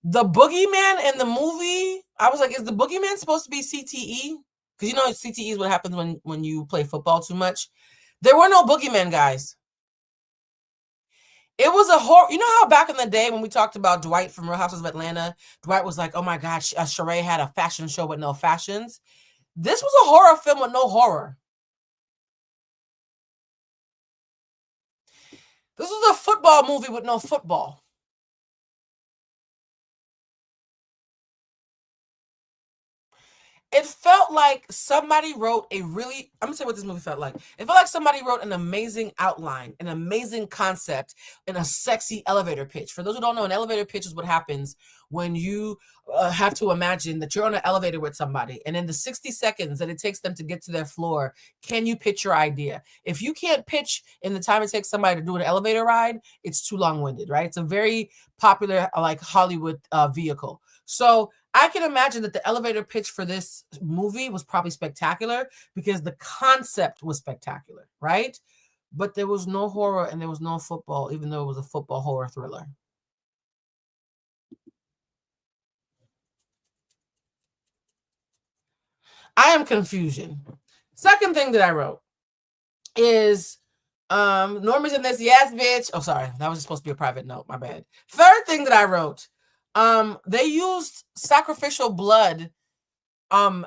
the boogeyman in the movie. I was like, is the boogeyman supposed to be CTE? Because you know CTE is what happens when you play football too much. There were no boogeymen, guys. It was a horror. You know how back in the day when we talked about Dwight from Real Housewives of Atlanta, Dwight was like, oh my God, Sheree had a fashion show with no fashions. This was a horror film with no horror. This was a football movie with no football. It felt like somebody wrote I'm going to say what this movie felt like. It felt like somebody wrote an amazing outline, an amazing concept, and a sexy elevator pitch. For those who don't know, an elevator pitch is what happens when you have to imagine that you're on an elevator with somebody, and in the 60 seconds that it takes them to get to their floor, can you pitch your idea? If you can't pitch in the time it takes somebody to do an elevator ride, it's too long-winded, right? It's a very popular, like, Hollywood vehicle. So I can imagine that the elevator pitch for this movie was probably spectacular because the concept was spectacular, right? But there was no horror and there was no football, even though it was a football horror thriller. I am confusion. Second thing that I wrote is Norm is in this, yes, bitch. Oh, sorry. That was supposed to be a private note. My bad. Third thing that I wrote, they used sacrificial blood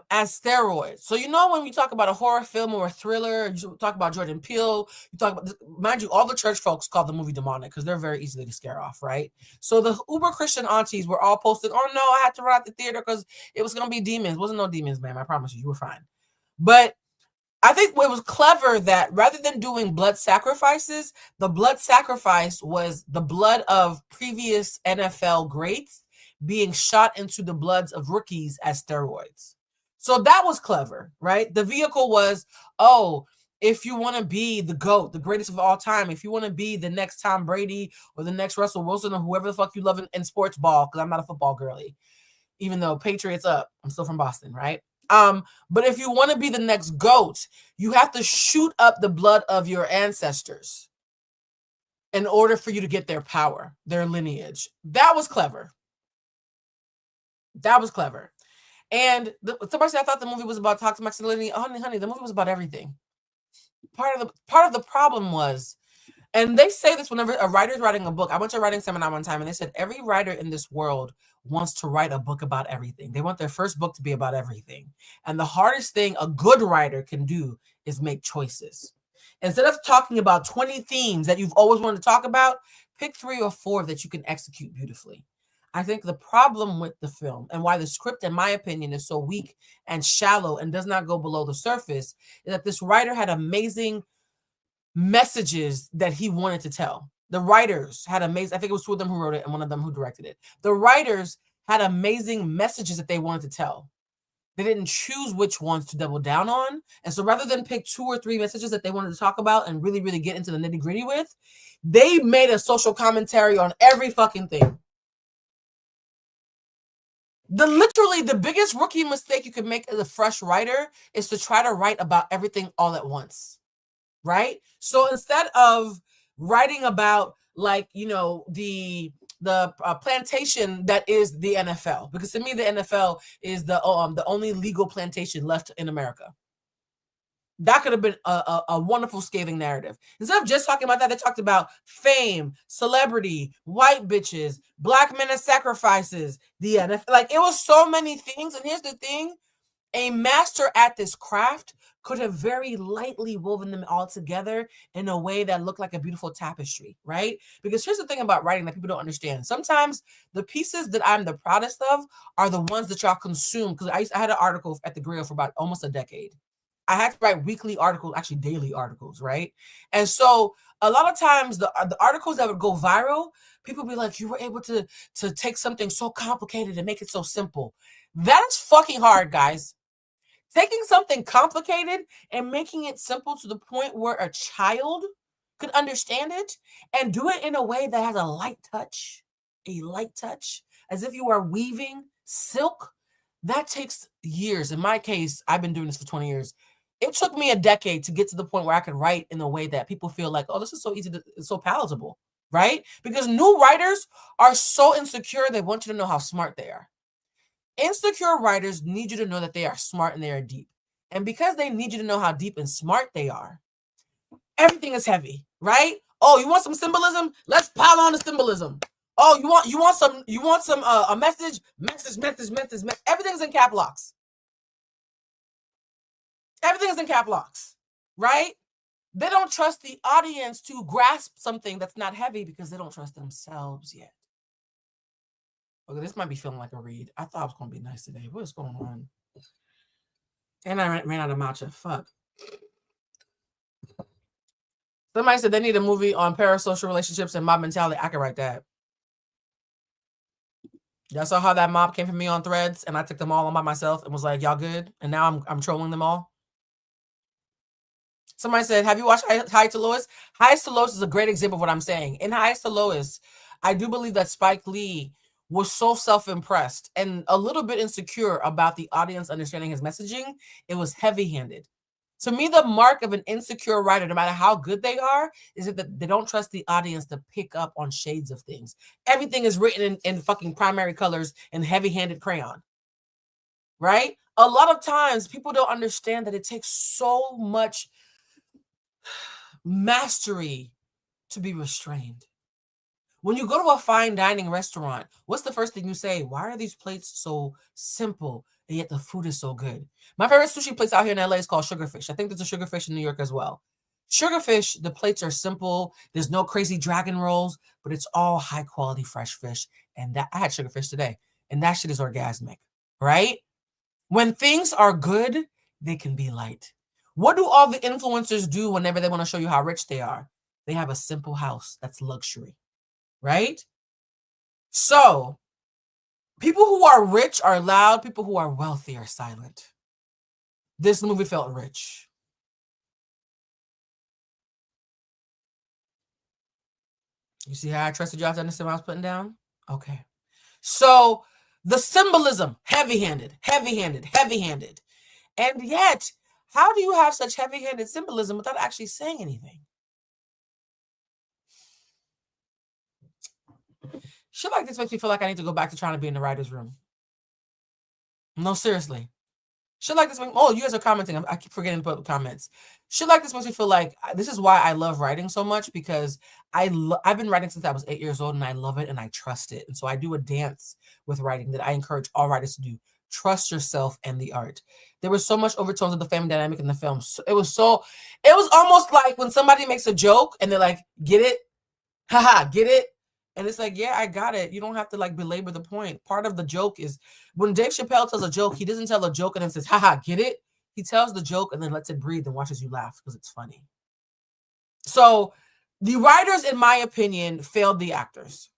as steroids. So you know when we talk about a horror film or a thriller, you talk about Jordan Peele, you talk about, mind you, all the church folks call the movie demonic because they're very easily to scare off, right? So the uber Christian aunties were all posting, oh no, I had to run out the theater because it was gonna be demons. It wasn't no demons, ma'am. I promise you, you were fine. But I think it was clever that rather than doing blood sacrifices, the blood sacrifice was the blood of previous NFL greats being shot into the bloods of rookies as steroids. So that was clever, right? The vehicle was, oh, if you want to be the GOAT, the greatest of all time, if you want to be the next Tom Brady or the next Russell Wilson or whoever the fuck you love in sports ball, because I'm not a football girly, even though Patriots up, I'm still from Boston, right? But if you want to be the next GOAT, you have to shoot up the blood of your ancestors in order for you to get their power, their lineage. That was clever. That was clever. And somebody said I thought the movie was about toxic masculinity. Oh, honey, the movie was about everything. Part of the problem was, and they say this whenever a writer's writing a book. I went to a writing seminar one time, and they said every writer in this world wants to write a book about everything. They want their first book to be about everything. And the hardest thing a good writer can do is make choices. Instead of talking about 20 themes that you've always wanted to talk about, pick 3 or 4 that you can execute beautifully. I think the problem with the film and why the script, in my opinion, is so weak and shallow and does not go below the surface is that this writer had amazing messages that he wanted to tell. The writers had amazing, I think it was two of them who wrote it and one of them who directed it. The writers had amazing messages that they wanted to tell. They didn't choose which ones to double down on. And so rather than pick 2 or 3 messages that they wanted to talk about and really, really get into the nitty gritty with, they made a social commentary on every fucking thing. Literally the biggest rookie mistake you can make as a fresh writer is to try to write about everything all at once, right? So instead of writing about, like, you know, the plantation that is the NFL, because to me the NFL is the only legal plantation left in America. That could have been a wonderful scathing narrative. Instead of just talking about that, they talked about fame, celebrity, white bitches, black men as sacrifices, the NFL. Like, it was so many things. And here's the thing. A master at this craft could have very lightly woven them all together in a way that looked like a beautiful tapestry, right? Because here's the thing about writing that people don't understand. Sometimes the pieces that I'm the proudest of are the ones that y'all consume. Because I had an article at the Grill for about almost a decade. I had to write weekly articles, actually daily articles, right? And so a lot of times the articles that would go viral, people be like, you were able to take something so complicated and make it so simple. That's fucking hard, guys. Taking something complicated and making it simple to the point where a child could understand it and do it in a way that has a light touch, as if you are weaving silk, that takes years. In my case, I've been doing this for 20 years. It took me a decade to get to the point where I could write in a way that people feel like, oh, this is so easy, it's so palatable, right? Because new writers are so insecure, they want you to know how smart they are. Insecure writers need you to know that they are smart and they are deep. And because they need you to know how deep and smart they are, everything is heavy, right? Oh, you want some symbolism? Let's pile on the symbolism. Oh, you want some a message. Everything's in cap locks. Everything is in cap locks, right? They don't trust the audience to grasp something that's not heavy because they don't trust themselves yet. Okay, this might be feeling like a read. I thought it was going to be nice today. What is going on? And I ran out of matcha. Fuck. Somebody said they need a movie on parasocial relationships and mob mentality. I can write that. Y'all saw how that mob came for me on Threads and I took them all on by myself and was like, y'all good? And now I'm trolling them all. Somebody said, have you watched Highest to Lowest? Highest to Lowest is a great example of what I'm saying. In Highest to Lowest, I do believe that Spike Lee was so self-impressed and a little bit insecure about the audience understanding his messaging. It was heavy-handed. To me, the mark of an insecure writer, no matter how good they are, is that they don't trust the audience to pick up on shades of things. Everything is written in fucking primary colors and heavy-handed crayon, right? A lot of times, people don't understand that it takes so much mastery to be restrained. When you go to a fine dining restaurant, what's the first thing you say? Why are these plates so simple and yet the food is so good? My favorite sushi place out here in LA is called Sugarfish. I think there's a Sugarfish in New York as well. Sugarfish, the plates are simple. There's no crazy dragon rolls, but it's all high quality fresh fish. And that I had Sugarfish today, and that shit is orgasmic, right? When things are good, they can be light. What do all the influencers do whenever they want to show you how rich they are? They have a simple house. That's luxury, right? So people who are rich are loud. People who are wealthy are silent. This movie felt rich. You see how I trusted y'all to understand what I was putting down? Okay. So the symbolism, heavy-handed. And yet, how do you have such heavy-handed symbolism without actually saying anything? Shit like this makes me feel like I need to go back to trying to be in the writer's room. No, seriously. Shit like this. Oh, you guys are commenting. I keep forgetting to put comments. Shit like this makes me feel like this is why I love writing so much, because I've been writing since I was 8 years old and I love it and I trust it. And so I do a dance with writing that I encourage all writers to do. Trust yourself and the art. There was so much overtones of the family dynamic in the film. So it was almost like when somebody makes a joke and they're like, get it? Haha, get it? And it's like, yeah, I got it. You don't have to like belabor the point. Part of the joke is when Dave Chappelle tells a joke, he doesn't tell a joke and then says, haha, get it? He tells the joke and then lets it breathe and watches you laugh because it's funny. So the writers, in my opinion, failed the actors.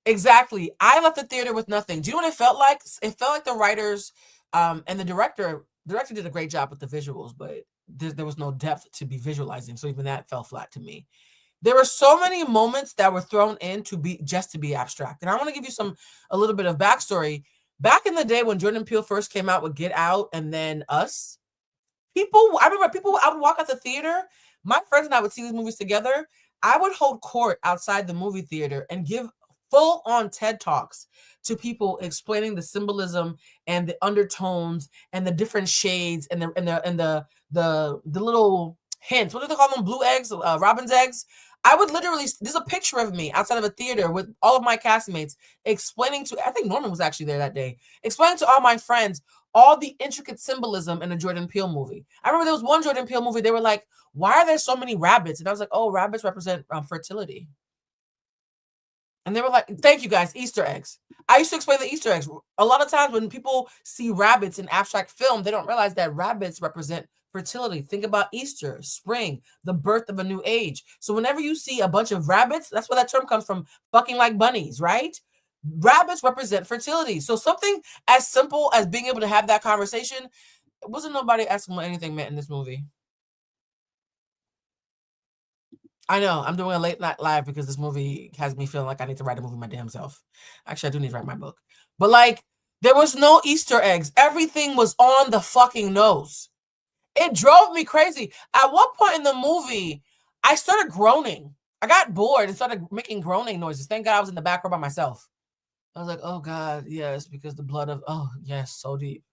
Exactly. I left the theater with nothing. Do you know what it felt like? It felt like the writers and the director did a great job with the visuals, but there was no depth to be visualizing. So even that fell flat to me. There were so many moments that were thrown in to be abstract. And I want to give you a little bit of backstory. Back in the day when Jordan Peele first came out with Get Out and then Us, I would walk out the theater. My friends and I would see these movies together. I would hold court outside the movie theater and give full-on TED Talks to people explaining the symbolism and the undertones and the different shades and the little hints. What do they call them? Blue eggs, robin's eggs. I would literally, there's a picture of me outside of a theater with all of my castmates explaining to, I think Norman was actually there that day, explaining to all my friends all the intricate symbolism in a Jordan Peele movie. I remember there was one Jordan Peele movie, they were like, why are there so many rabbits? And I was like, oh, rabbits represent fertility. And they were like, thank you guys, Easter eggs. I used to explain the Easter eggs. A lot of times when people see rabbits in abstract film, they don't realize that rabbits represent fertility. Think about Easter, spring, the birth of a new age. So whenever you see a bunch of rabbits, that's where that term comes from, fucking like bunnies, right? Rabbits represent fertility. So something as simple as being able to have that conversation, it wasn't nobody asking what anything meant in this movie. I know, I'm doing a late night live because this movie has me feeling like I need to write a movie my damn self. Actually, I do need to write my book. But like, there was no Easter eggs. Everything was on the fucking nose. It drove me crazy. At one point in the movie, I started groaning. I got bored and started making groaning noises. Thank God I was in the back row by myself. I was like, oh God, yes, because the blood of, oh yes, so deep.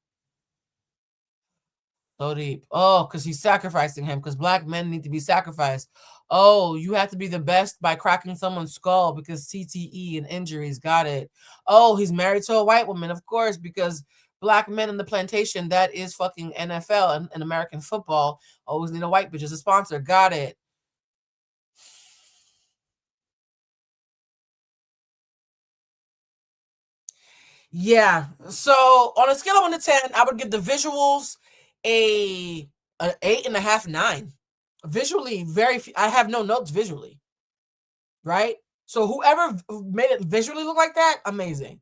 So deep. Oh, because he's sacrificing him, because Black men need to be sacrificed. Oh, you have to be the best by cracking someone's skull because CTE and injuries. Got it. Oh, he's married to a white woman, of course, because Black men in the plantation, that is fucking NFL and American football. Always need a white bitch as a sponsor. Got it. Yeah. So on a scale of 1 to 10, I would give the visuals an 8.5, 9. Visually, I have no notes visually. Right? So whoever made it visually look like that, amazing.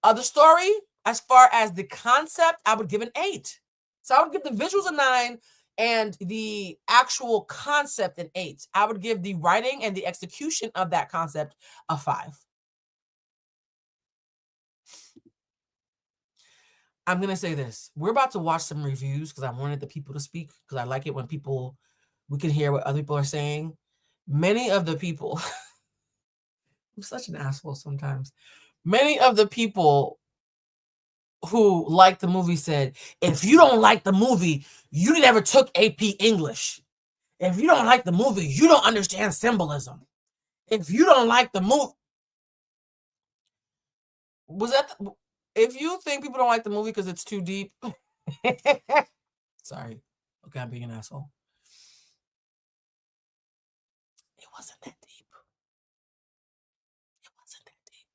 The story, as far as the concept, I would give an 8. So I would give the visuals a 9 and the actual concept an 8. I would give the writing and the execution of that concept a 5. I'm going to say this. We're about to watch some reviews because I wanted the people to speak because I like it when we can hear what other people are saying. Many of the people, I'm such an asshole sometimes. Many of the people who liked the movie said, if you don't like the movie, you never took AP English. If you don't like the movie, you don't understand symbolism. If you don't like the movie, if you think people don't like the movie because it's too deep, sorry. Okay, I'm being an asshole. It wasn't that deep. It wasn't that deep.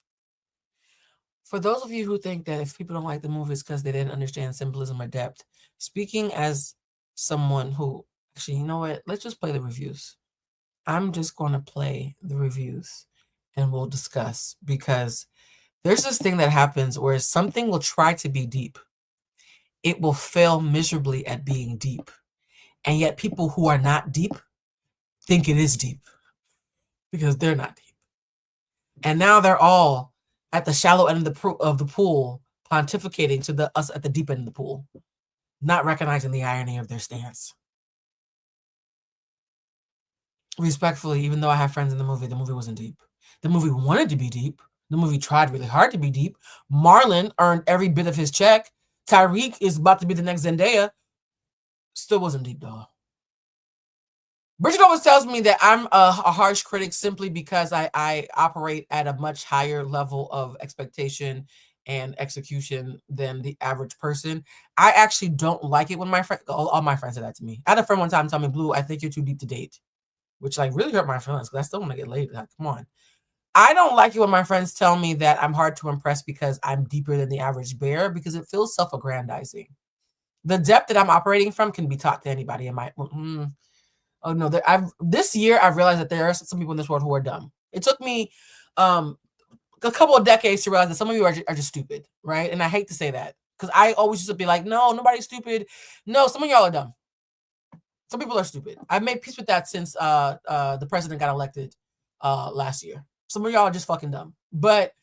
For those of you who think that if people don't like the movie, it's because they didn't understand symbolism or depth, speaking as someone who, actually, you know what? Let's just play the reviews. I'm just going to play the reviews and we'll discuss, because there's this thing that happens where something will try to be deep. It will fail miserably at being deep. And yet people who are not deep think it is deep because they're not deep. And now they're all at the shallow end of the pool pontificating to us at the deep end of the pool, not recognizing the irony of their stance. Respectfully, even though I have friends in the movie wasn't deep. The movie wanted to be deep. The movie tried really hard to be deep. Marlon earned every bit of his check. Tyreek is about to be the next Zendaya. Still wasn't deep, though. Bridget always tells me that I'm a harsh critic simply because I operate at a much higher level of expectation and execution than the average person. I actually don't like it when all my friends say that to me. I had a friend one time tell me, Blue, I think you're too deep to date. which like really hurt my feelings because I still want to get laid. Like, come on. I don't like it when my friends tell me that I'm hard to impress because I'm deeper than the average bear because it feels self-aggrandizing. The depth that I'm operating from can be taught to anybody. Oh no, this year I've realized that there are some people in this world who are dumb. It took me a couple of decades to realize that some of you are just stupid, right? And I hate to say that because I always used to be like, no, nobody's stupid. No, some of y'all are dumb. Some people are stupid. I've made peace with that since the president got elected last year. Some of y'all are just fucking dumb. But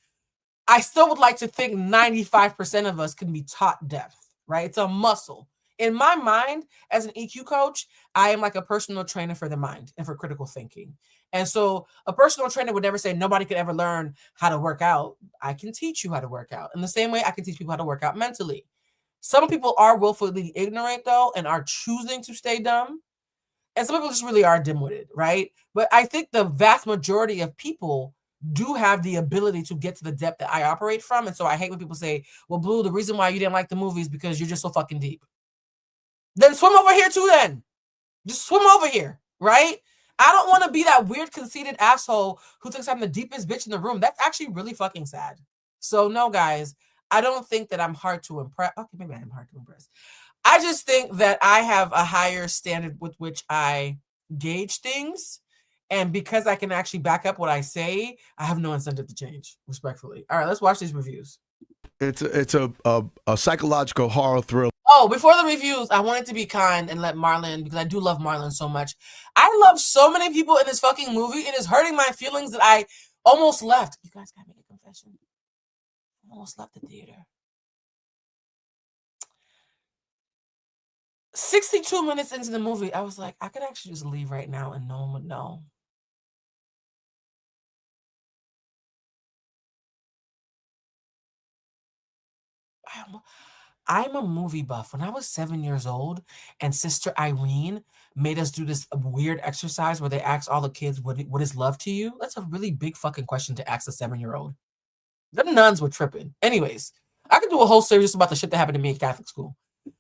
I still would like to think 95% of us can be taught depth, right? It's a muscle. In my mind, as an EQ coach, I am like a personal trainer for the mind and for critical thinking. And so a personal trainer would never say nobody could ever learn how to work out. I can teach you how to work out. In the same way, I can teach people how to work out mentally. Some people are willfully ignorant, though, and are choosing to stay dumb. And some people just really are dim-witted, right? But I think the vast majority of people do have the ability to get to the depth that I operate from. And so I hate when people say, well, Blue, the reason why you didn't like the movie is because you're just so fucking deep. Then swim over here too then. Just swim over here, right? I don't want to be that weird, conceited asshole who thinks I'm the deepest bitch in the room. That's actually really fucking sad. So no, guys, I don't think that I'm hard to impress. Okay, maybe I am hard to impress. I just think that I have a higher standard with which I gauge things. And because I can actually back up what I say, I have no incentive to change, respectfully. All right, let's watch these reviews. It's a psychological horror thriller. Oh, before the reviews, I wanted to be kind and let Marlon, because I do love Marlon so much. I love so many people in this fucking movie. It is hurting my feelings that I almost left. You guys gotta make a confession. I almost left the theater. 62 minutes into the movie, I was like, I could actually just leave right now and no one would know. I'm a movie buff. When I was 7 years old and Sister Irene made us do this weird exercise where they ask all the kids, what is love to you? That's a really big fucking question to ask a 7-year-old. The nuns were tripping. Anyways, I could do a whole series about the shit that happened to me in Catholic school.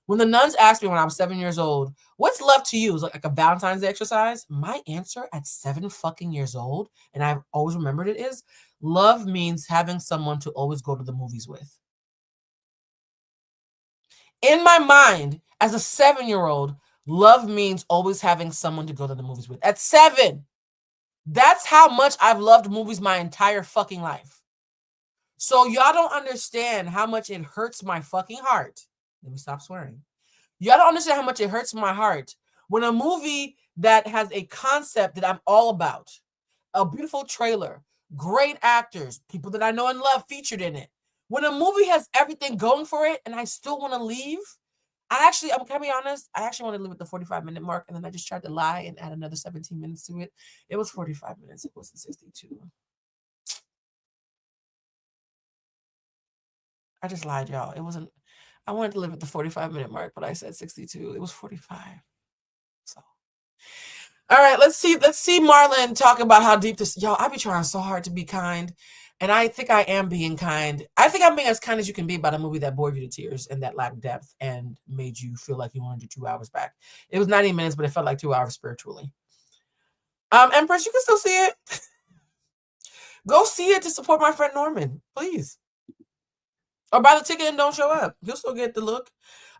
When the nuns asked me when I was 7 years old, what's love to you? It was like a Valentine's Day exercise. My answer at 7 fucking years old, and I've always remembered it, is love means having someone to always go to the movies with. In my mind, as a 7-year-old, love means always having someone to go to the movies with. At 7, that's how much I've loved movies my entire fucking life. So y'all don't understand how much it hurts my fucking heart. Let me stop swearing. Y'all don't understand how much it hurts my heart when a movie that has a concept that I'm all about, a beautiful trailer, great actors, people that I know and love featured in it. When a movie has everything going for it and I still want to leave, can I be honest? I actually want to leave at the 45-minute mark, and then I just tried to lie and add another 17 minutes to it. It was 45 minutes. It wasn't 62. I just lied, y'all. It wasn't. I wanted to live at the 45-minute mark, but I said 62. It was 45. So, all right, let's see Marlon talk about how deep this. Y'all, I be trying so hard to be kind. And I think I am being kind. I think I'm being as kind as you can be about a movie that bored you to tears and that lacked depth and made you feel like you wanted your 2 hours back. It was 90 minutes, but it felt like 2 hours spiritually. Empress, you can still see it. Go see it to support my friend Norman, please. Or buy the ticket and don't show up. You'll still get the look.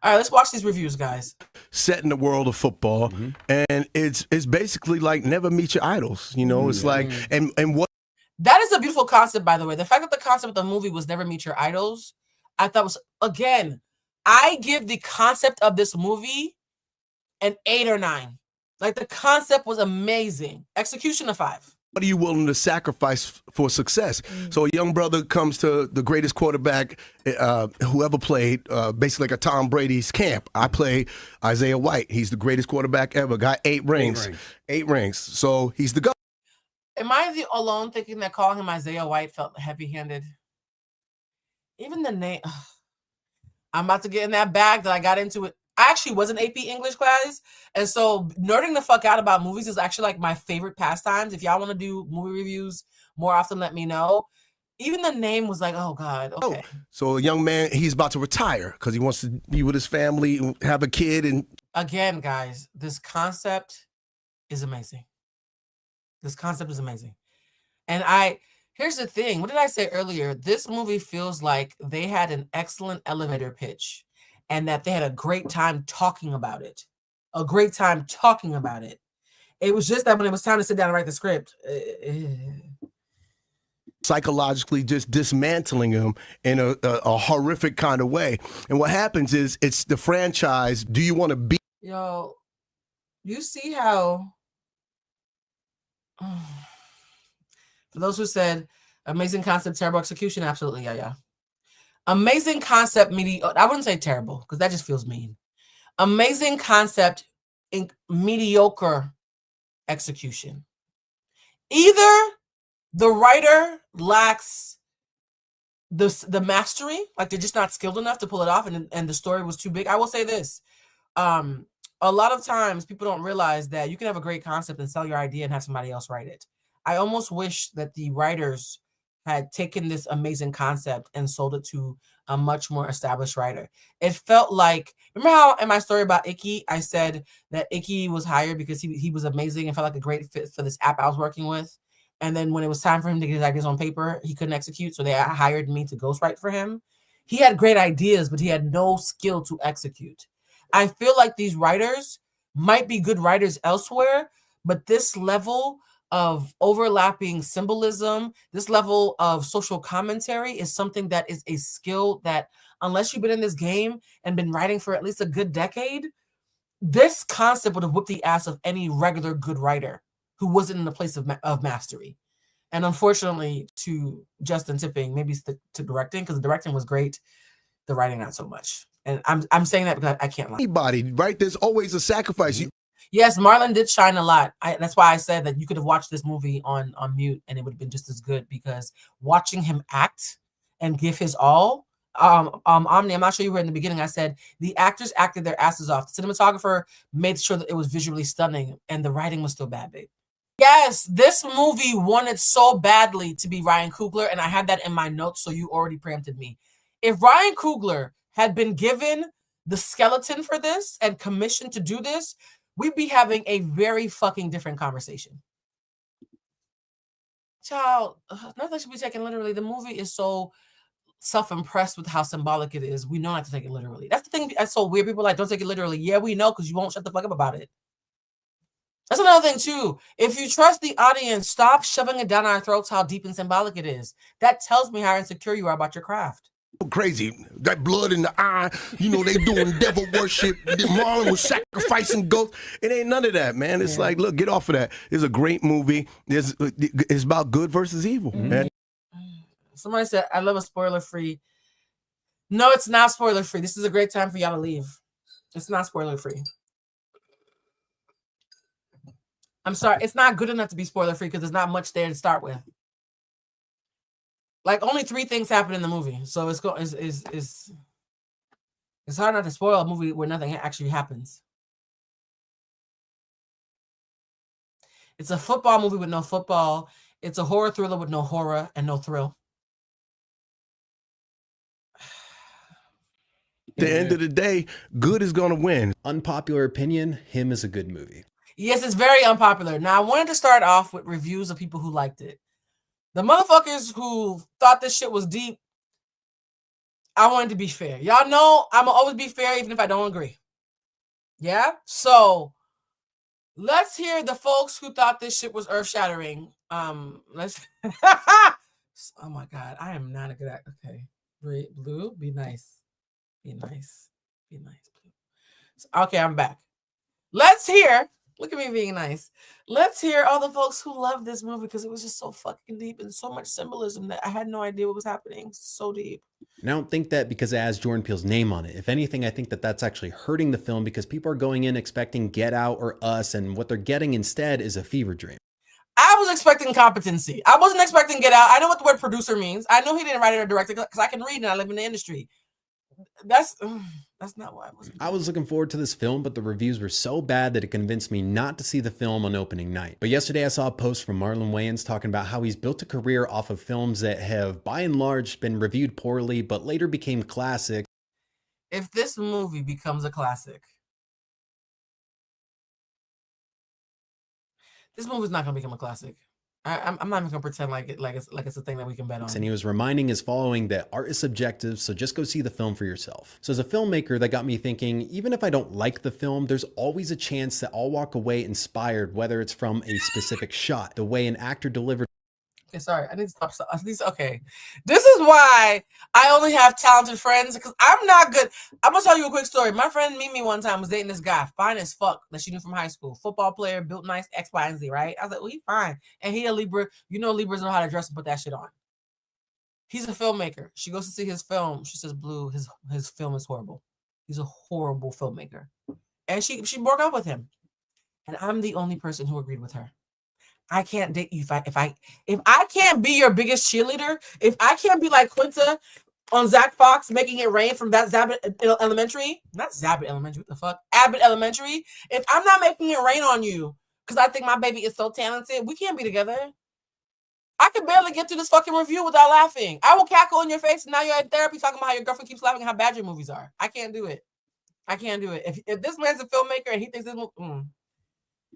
All right, let's watch these reviews, guys. Set in the world of football, and it's basically like never meet your idols. You know, it's like and what. That is a beautiful concept, by the way. The fact that the concept of the movie was never meet your idols, I thought was, again, I give the concept of this movie an 8 or 9. Like, the concept was amazing. Execution, a 5. What are you willing to sacrifice for success? So a young brother comes to the greatest quarterback who ever played, basically like a Tom Brady's camp. I play Isaiah White. He's the greatest quarterback ever. Got 8 rings. 8 rings. So he's the GOAT. Am I the alone thinking that calling him Isaiah White felt heavy-handed? Even the name. I'm about to get in that bag that I got into it. I actually was in AP English class, and so nerding the fuck out about movies is actually like my favorite pastimes. If y'all want to do movie reviews more often, let me know. Even the name was like, oh God, okay. So a young man, he's about to retire because he wants to be with his family and have a kid. And again, guys, this concept is amazing. This concept is amazing. And here's the thing. What did I say earlier? This movie feels like they had an excellent elevator pitch and that they had a great time talking about it. A great time talking about it. It was just that when it was time to sit down and write the script, psychologically just dismantling him in a horrific kind of way. And what happens is it's the franchise. Do you want to be? Yo, you see how, for those who said amazing concept, terrible execution, absolutely, yeah. Amazing concept, I wouldn't say terrible because that just feels mean. Amazing concept, mediocre execution. Either the writer lacks the mastery, like they're just not skilled enough to pull it off, and the story was too big. I will say this. A lot of times people don't realize that you can have a great concept and sell your idea and have somebody else write it. I almost wish that the writers had taken this amazing concept and sold it to a much more established writer. It felt like, remember how in my story about Icky, I said that Icky was hired because he was amazing and felt like a great fit for this app I was working with. And then when it was time for him to get his ideas on paper, he couldn't execute. So they hired me to ghostwrite for him. He had great ideas, but he had no skill to execute. I feel like these writers might be good writers elsewhere, but this level of overlapping symbolism, this level of social commentary is something that is a skill that, unless you've been in this game and been writing for at least a good decade, this concept would have whipped the ass of any regular good writer who wasn't in a place of mastery. And unfortunately, to Justin Tipping, maybe stick to directing, because the directing was great, the writing not so much. And I'm saying that because I can't lie. Anybody, right? There's always a sacrifice. Yes, Marlon did shine a lot. That's why I said that you could have watched this movie on mute and it would have been just as good, because watching him act and give his all, Omni, I'm not sure you were in the beginning. I said the actors acted their asses off. The cinematographer made sure that it was visually stunning, and the writing was still bad, babe. Yes, this movie wanted so badly to be Ryan Coogler, and I had that in my notes, so you already preempted me. If Ryan Coogler had been given the skeleton for this and commissioned to do this, we'd be having a very fucking different conversation. Child, nothing should be taken literally. The movie is so self-impressed with how symbolic it is. We know not to take it literally. That's the thing that's so weird. People are like, don't take it literally. Yeah, we know, because you won't shut the fuck up about it. That's another thing too. If you trust the audience, stop shoving it down our throats how deep and symbolic it is. That tells me how insecure you are about your craft. Crazy. That blood in the eye, you know, they doing devil worship. Marlon was sacrificing ghosts. It ain't none of that, man. It's like, look, get off of that. It's a great movie. It's about good versus evil, man. Somebody said, I love a spoiler-free. No, it's not spoiler-free. This is a great time for y'all to leave. It's not spoiler-free. I'm sorry. It's not good enough to be spoiler-free because there's not much there to start with. Like, only 3 things happen in the movie. So it's hard not to spoil a movie where nothing actually happens. It's a football movie with no football. It's a horror thriller with no horror and no thrill. At the end of the day, good is going to win. Unpopular opinion, him is a good movie. Yes, it's very unpopular. Now, I wanted to start off with reviews of people who liked it. The motherfuckers who thought this shit was deep, I wanted to be fair. Y'all know I'm going to always be fair even if I don't agree. Yeah? So, let's hear the folks who thought this shit was earth-shattering. Let's... Oh my God, I am not a good actor. Okay. Blue, be nice. Be nice. Be nice, Blue. Okay, I'm back. Let's hear... Look at me being nice. Let's hear all the folks who love this movie because it was just so fucking deep and so much symbolism that I had no idea what was happening. So deep. And I don't think that because it has Jordan Peele's name on it. If anything, I think that that's actually hurting the film because people are going in expecting Get Out or Us, and what they're getting instead is a fever dream. I was expecting competency. I wasn't expecting Get Out. I know what the word producer means. I know he didn't write it or direct it because I can read and I live in the industry. That's not why I was looking forward to this film, but the reviews were so bad that it convinced me not to see the film on opening night. But yesterday I saw a post from Marlon Wayans talking about how he's built a career off of films that have, by and large, been reviewed poorly, but later became classics. If this movie becomes a classic, This movie's not gonna become a classic. I'm not even gonna pretend like it's a thing that we can bet on. And he was reminding his following that art is subjective, so just go see the film for yourself. So as a filmmaker, that got me thinking, even if I don't like the film, there's always a chance that I'll walk away inspired, whether it's from a specific shot, the way an actor delivered. Okay, sorry, I need to stop. Okay, this is why I only have talented friends, because I'm not good. I'm gonna tell you a quick story. My friend Mimi one time was dating this guy, fine as fuck, that she knew from high school, football player, built nice, X, Y, and Z, right? I was like, well, he's fine, and he a Libra. You know, Libras know how to dress and put that shit on. He's a filmmaker. She goes to see his film. She says, Blue, his film is horrible. He's a horrible filmmaker, and she broke up with him, and I'm the only person who agreed with her. I can't date you if I can't be your biggest cheerleader, if I can't be like Quinta on Zach Fox making it rain from that Abbott Elementary, not Abbott Elementary, what the fuck? Abbott Elementary. If I'm not making it rain on you because I think my baby is so talented, we can't be together. I can barely get through this fucking review without laughing. I will cackle in your face, and now you're in therapy talking about how your girlfriend keeps laughing at how bad your movies are. I can't do it. I can't do it. If this man's a filmmaker and he thinks this movie,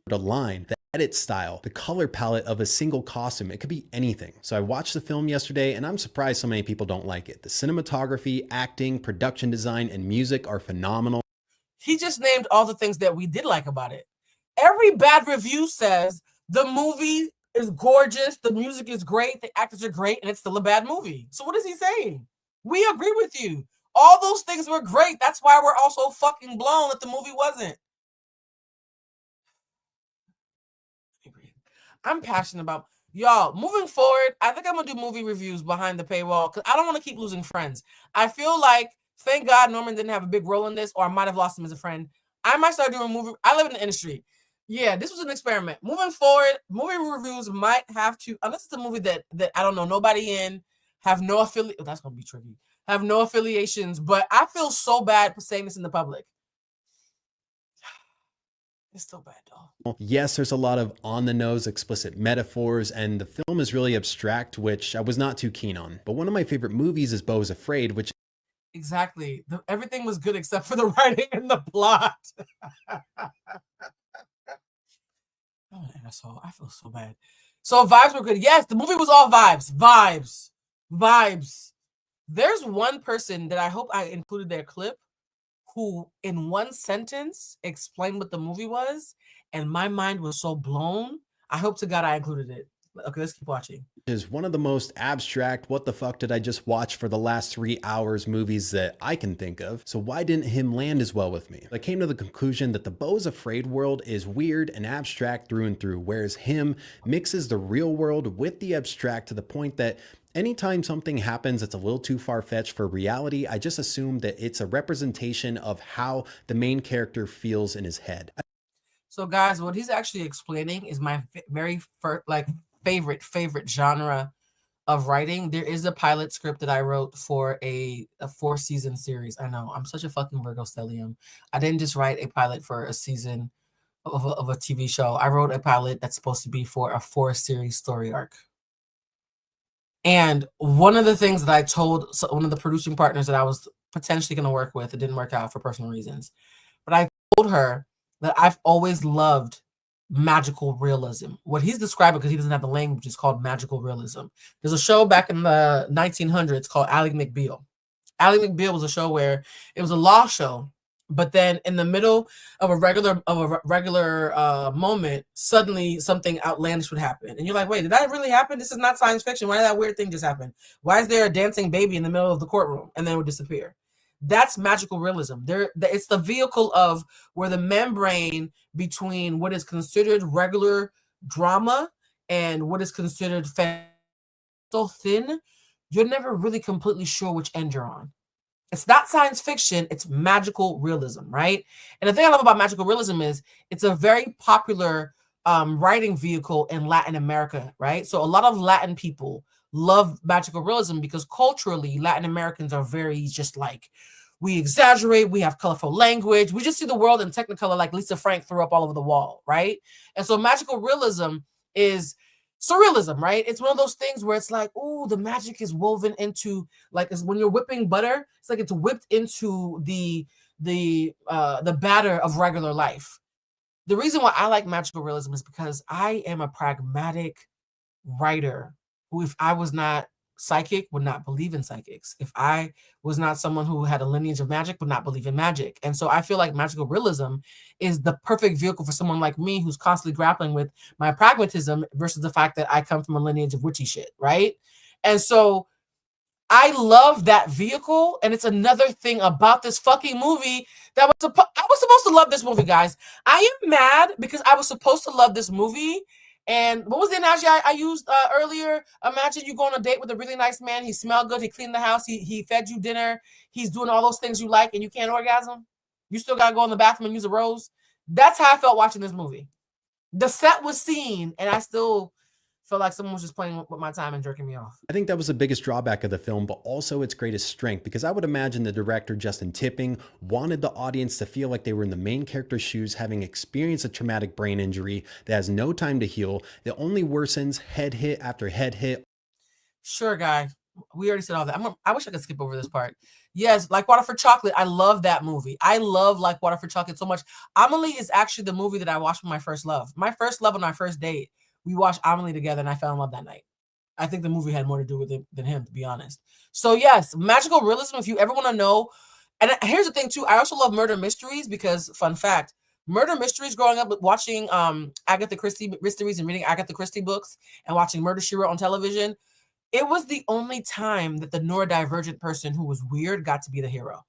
the line, the edit style, the color palette of a single costume. It could be anything. So I watched the film yesterday and I'm surprised so many people don't like it. The cinematography, acting, production design, and music are phenomenal. He just named all the things that we did like about it. Every bad review says the movie is gorgeous, the music is great, the actors are great, and it's still a bad movie. So what is he saying? We agree with you. All those things were great. That's why we're all so fucking blown that the movie wasn't. I'm passionate about y'all. Moving forward, I think I'm gonna do movie reviews behind the paywall because I don't want to keep losing friends. I feel like, thank God Norman didn't have a big role in this, or I might have lost him as a friend. I might start doing movie. I live in the industry. Yeah, this was an experiment. Moving forward, movie reviews might have to, unless it's a movie that I don't know nobody in, have no affiliate. Oh, that's gonna be tricky. Have no affiliations, but I feel so bad for saying this in the public. It's still bad though. Yes, there's a lot of on-the-nose explicit metaphors, and the film is really abstract, which I was not too keen on. But one of my favorite movies is Beau is Afraid, which... Exactly. Everything was good except for the writing and the plot. Oh, an asshole. I feel so bad. So vibes were good. Yes, the movie was all vibes. Vibes. There's one person that I hope I included their clip who in one sentence explained what the movie was, and my mind was so blown. I hope to God I included it. Okay, let's keep watching. Is one of the most abstract, what the fuck did I just watch for the last 3 hours movies that I can think of. So why didn't him land as well with me? I came to the conclusion that the Beau is Afraid world is weird and abstract through and through, whereas him mixes the real world with the abstract to the point that anytime something happens that's a little too far-fetched for reality, I just assume that it's a representation of how the main character feels in his head. So guys, what he's actually explaining is my very favorite genre of writing. There is a pilot script that I wrote for a 4-season series. I know, I'm such a fucking Virgo stellium. I didn't just write a pilot for a season of a TV show. I wrote a pilot that's supposed to be for a 4-series story arc. And one of the things that I told one of the producing partners that I was potentially going to work with, it didn't work out for personal reasons, but I told her that I've always loved magical realism. What he's describing, because he doesn't have the language, is called magical realism. There's a show back in the 1900s called Ally McBeal. Ally McBeal was a show where it was a law show, but then in the middle of a regular moment, suddenly something outlandish would happen. And you're like, wait, did that really happen? This is not science fiction. Why did that weird thing just happen? Why is there a dancing baby in the middle of the courtroom? And then it would disappear. That's magical realism. It's the vehicle of where the membrane between what is considered regular drama and what is considered so thin, you're never really completely sure which end you're on. It's not science fiction, it's magical realism, right? And the thing I love about magical realism is it's a very popular writing vehicle in Latin America, right? So a lot of Latin people love magical realism because culturally, Latin Americans are very just like, we exaggerate, we have colorful language, we just see the world in Technicolor like Lisa Frank threw up all over the wall, right? And so magical realism is surrealism, right? It's one of those things where it's like, ooh, the magic is woven into, like, it's when you're whipping butter, it's like it's whipped into the batter of regular life. The reason why I like magical realism is because I am a pragmatic writer who, if I was not psychic, would not believe in psychics. If I was not someone who had a lineage of magic, would not believe in magic. And so I feel like magical realism is the perfect vehicle for someone like me who's constantly grappling with my pragmatism versus the fact that I come from a lineage of witchy shit, right? And so I love that vehicle, and it's another thing about this fucking movie that I was supposed to love this movie, guys. I am mad because I was supposed to love this movie. And what was the analogy I used earlier? Imagine you go on a date with a really nice man. He smelled good. He cleaned the house. He fed you dinner. He's doing all those things you like, and you can't orgasm. You still got to go in the bathroom and use a rose. That's how I felt watching this movie. The set was seen, and I still felt like someone was just playing with my time and jerking me off. I think that was the biggest drawback of the film, but also its greatest strength, because I would imagine the director, Justin Tipping, wanted the audience to feel like they were in the main character's shoes, having experienced a traumatic brain injury that has no time to heal, that only worsens head hit after head hit. Sure, guy. We already said all that. I wish I could skip over this part. Yes, Like Water for Chocolate. I love that movie. I love Like Water for Chocolate so much. Amelie is actually the movie that I watched with my first love. My first love on my first date. We watched Amelie together, and I fell in love that night. I think the movie had more to do with it than him, to be honest. So yes, magical realism, if you ever want to know. And here's the thing, too. I also love murder mysteries because, fun fact, murder mysteries growing up watching Agatha Christie mysteries and reading Agatha Christie books and watching Murder, She Wrote on television, it was the only time that the neurodivergent person who was weird got to be the hero.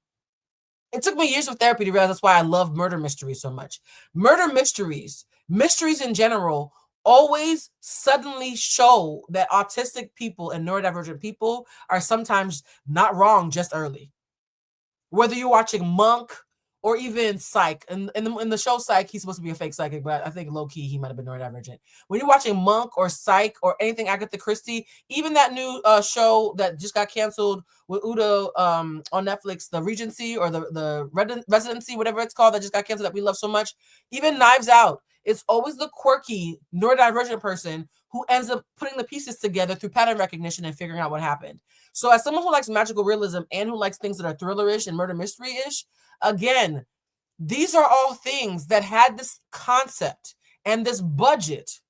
It took me years of therapy to realize that's why I love murder mysteries so much. Murder mysteries in general, always suddenly show that autistic people and neurodivergent people are sometimes not wrong just early. Whether you're watching Monk or even Psych, in the show Psych, he's supposed to be a fake psychic, but I think low-key he might have been neurodivergent. When you're watching Monk or Psych or anything Agatha Christie, even that new show that just got canceled with Udo on Netflix, The Regency or the Residency, whatever it's called, that just got canceled that we love so much, even Knives Out, it's always the quirky, neurodivergent person who ends up putting the pieces together through pattern recognition and figuring out what happened. So as someone who likes magical realism and who likes things that are thriller-ish and murder mystery-ish, again, these are all things that had this concept and this budget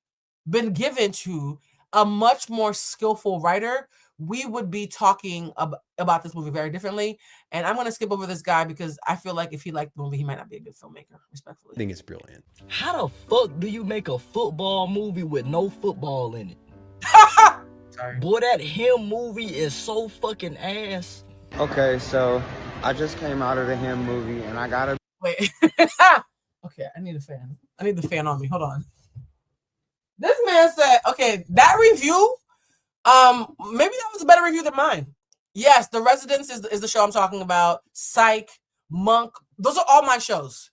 been given to a much more skillful writer, we would be talking about this movie very differently. And I'm going to skip over this guy because I feel like if he liked the movie, he might not be a good filmmaker, respectfully. I think it's brilliant. How the fuck do you make a football movie with no football in it? Sorry. Boy, that Him movie is so fucking ass. Okay, so I just came out of the Him movie and I gotta... Wait. Okay, I need a fan. I need the fan on me. Hold on. This man said, okay, that review, maybe that was a better review than mine. Yes, The Residence is the show I'm talking about. Psych, Monk, those are all my shows.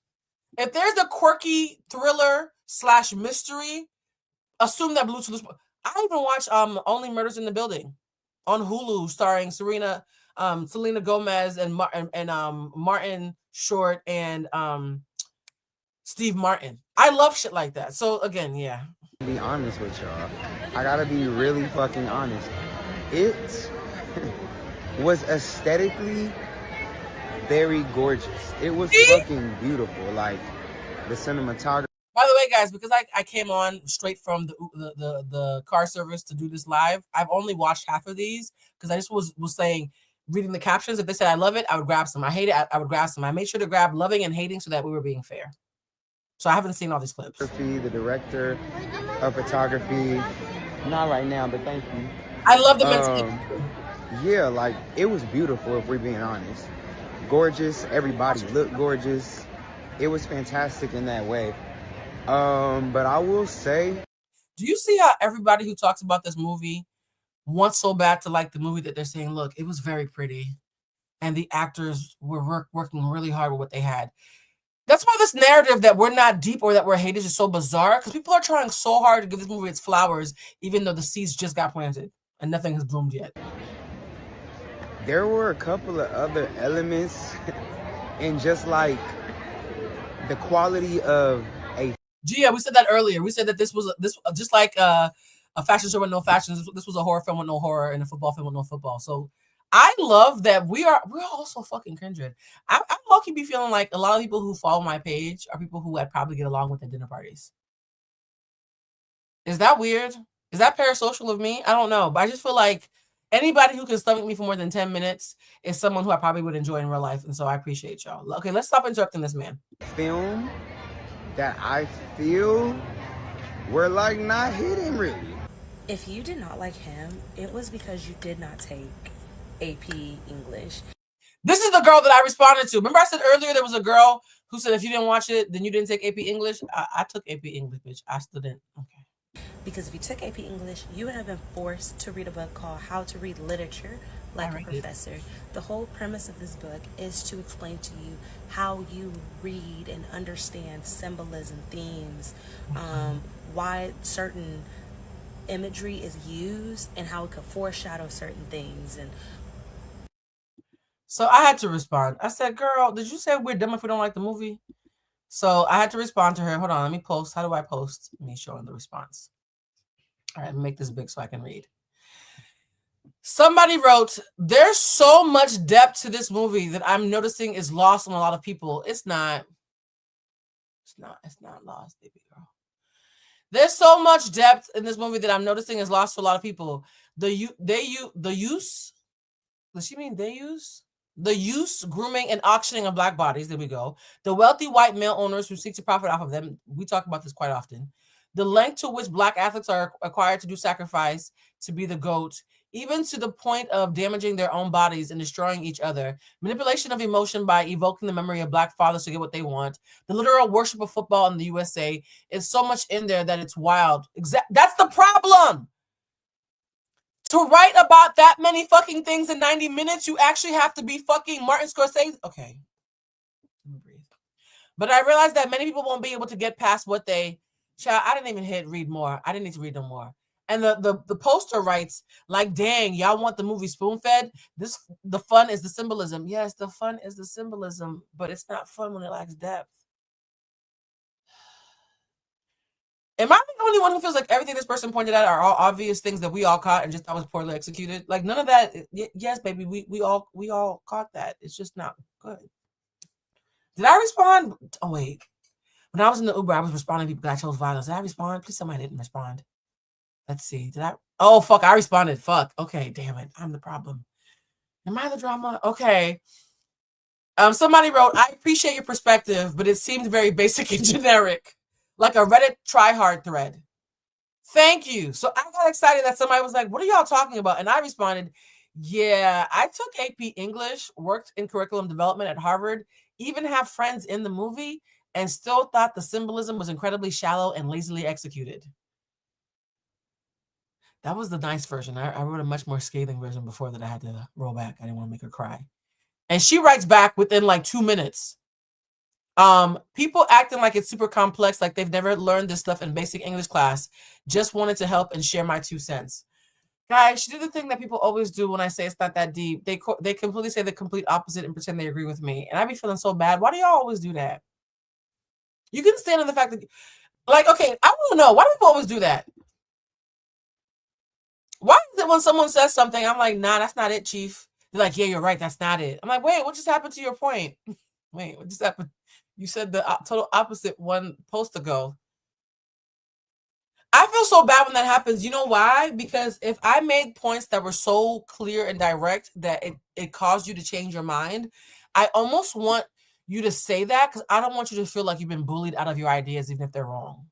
If there's a quirky thriller / mystery, assume that Blue Toulouse. I even watch Only Murders in the Building on Hulu, starring Selena Gomez and Martin Short and Steve Martin. I love shit like that. So again, yeah. Be honest with y'all. I gotta be really fucking honest. It was aesthetically very gorgeous. It was fucking beautiful. Like the cinematography. By the way, guys, because I came on straight from the car service to do this live, I've only watched half of these because I just was saying, reading the captions, if they said I love it, I would grab some. I hate it, I would grab some. I made sure to grab loving and hating so that we were being fair. So I haven't seen all these clips. The director of photography, not right now, but thank you. I love the mental. Yeah, like it was beautiful if we're being honest. Gorgeous, everybody looked gorgeous. It was fantastic in that way. But I will say, do you see how everybody who talks about this movie wants so bad to like the movie that they're saying, look, it was very pretty and the actors were working really hard with what they had? That's why this narrative that we're not deep or that we're haters is so bizarre, because people are trying so hard to give this movie its flowers, even though the seeds just got planted and nothing has bloomed yet. There were a couple of other elements and just like the quality of a... Yeah, we said that earlier. We said that this was just like a fashion show with no fashion. This was a horror film with no horror and a football film with no football. So I love that we're all so fucking kindred. I low-key be feeling like a lot of people who follow my page are people who I'd probably get along with at dinner parties. Is that weird? Is that parasocial of me? I don't know, but I just feel like anybody who can stomach me for more than 10 minutes is someone who I probably would enjoy in real life, and so I appreciate y'all. Okay, let's stop interrupting this man. Film that I feel we're like not hitting really. If you did not like him, it was because you did not take AP English. This is the girl that I responded to. Remember I said earlier there was a girl who said if you didn't watch it, then you didn't take AP English? I took AP English, bitch. I still didn't. Okay. Because if you took AP English, you would have been forced to read a book called How to Read Literature Like a Professor. The whole premise of this book is to explain to you how you read and understand symbolism, themes, why certain imagery is used, and how it could foreshadow certain things. And so I had to respond. I said, girl, did you say we're dumb if we don't like the movie? So I had to respond to her. Hold on, let me post. How do I post? Me showing the response. All right, make this big so I can read. Somebody wrote, there's so much depth to this movie that I'm noticing is lost on a lot of people. It's not lost, baby girl. There's so much depth in this movie that I'm noticing is lost to a lot of people. The use, grooming, and auctioning of Black bodies. There we go. The wealthy white male owners who seek to profit off of them. We talk about this quite often. The length to which Black athletes are required to do sacrifice to be the GOAT, even to the point of damaging their own bodies and destroying each other. Manipulation of emotion by evoking the memory of Black fathers to get what they want. The literal worship of football in the USA is so much in there that it's wild. That's the problem. To write about that many fucking things in 90 minutes, you actually have to be fucking Martin Scorsese. Okay. Let me breathe. But I realized that many people won't be able to get past what they... Child, I didn't even hit read more. I didn't need to read no more. And the poster writes, like, dang, y'all want the movie spoon-fed? The fun is the symbolism. Yes, the fun is the symbolism, but it's not fun when it lacks depth. Am I the only one who feels like everything this person pointed out are all obvious things that we all caught and just thought was poorly executed? Like, none of that. Yes, baby, we all caught that. It's just not good. Did I respond? Oh, wait. When I was in the Uber, I was responding to people that I chose violence. Did I respond? Please tell me I didn't respond. Let's see. Did I? Oh, fuck. I responded. Fuck. Okay, damn it. I'm the problem. Am I the drama? Okay. Somebody wrote, I appreciate your perspective, but it seemed very basic and generic. Like a Reddit try-hard thread. Thank you. So I got excited that somebody was like, what are y'all talking about? And I responded, yeah, I took AP English, worked in curriculum development at Harvard, even have friends in the movie, and still thought the symbolism was incredibly shallow and lazily executed. That was the nice version. I wrote a much more scathing version before that I had to roll back. I didn't want to make her cry. And she writes back within like 2 minutes. People acting like it's super complex, like they've never learned this stuff in basic English class. Just wanted to help and share my 2 cents. Guys, she did the thing that people always do when I say it's not that deep. They completely say the complete opposite and pretend they agree with me. And I be feeling so bad. Why do y'all always do that? You can stand on the fact that, like, okay, I want to know, why do people always do that? Why is it when someone says something, I'm like, nah, that's not it, Chief. They're like, yeah, you're right, that's not it. I'm like, wait, what just happened to your point? Wait, what just happened? You said the total opposite one post ago. I feel so bad when that happens. You know why? Because if I made points that were so clear and direct that it caused you to change your mind, I almost want you to say that because I don't want you to feel like you've been bullied out of your ideas, even if they're wrong.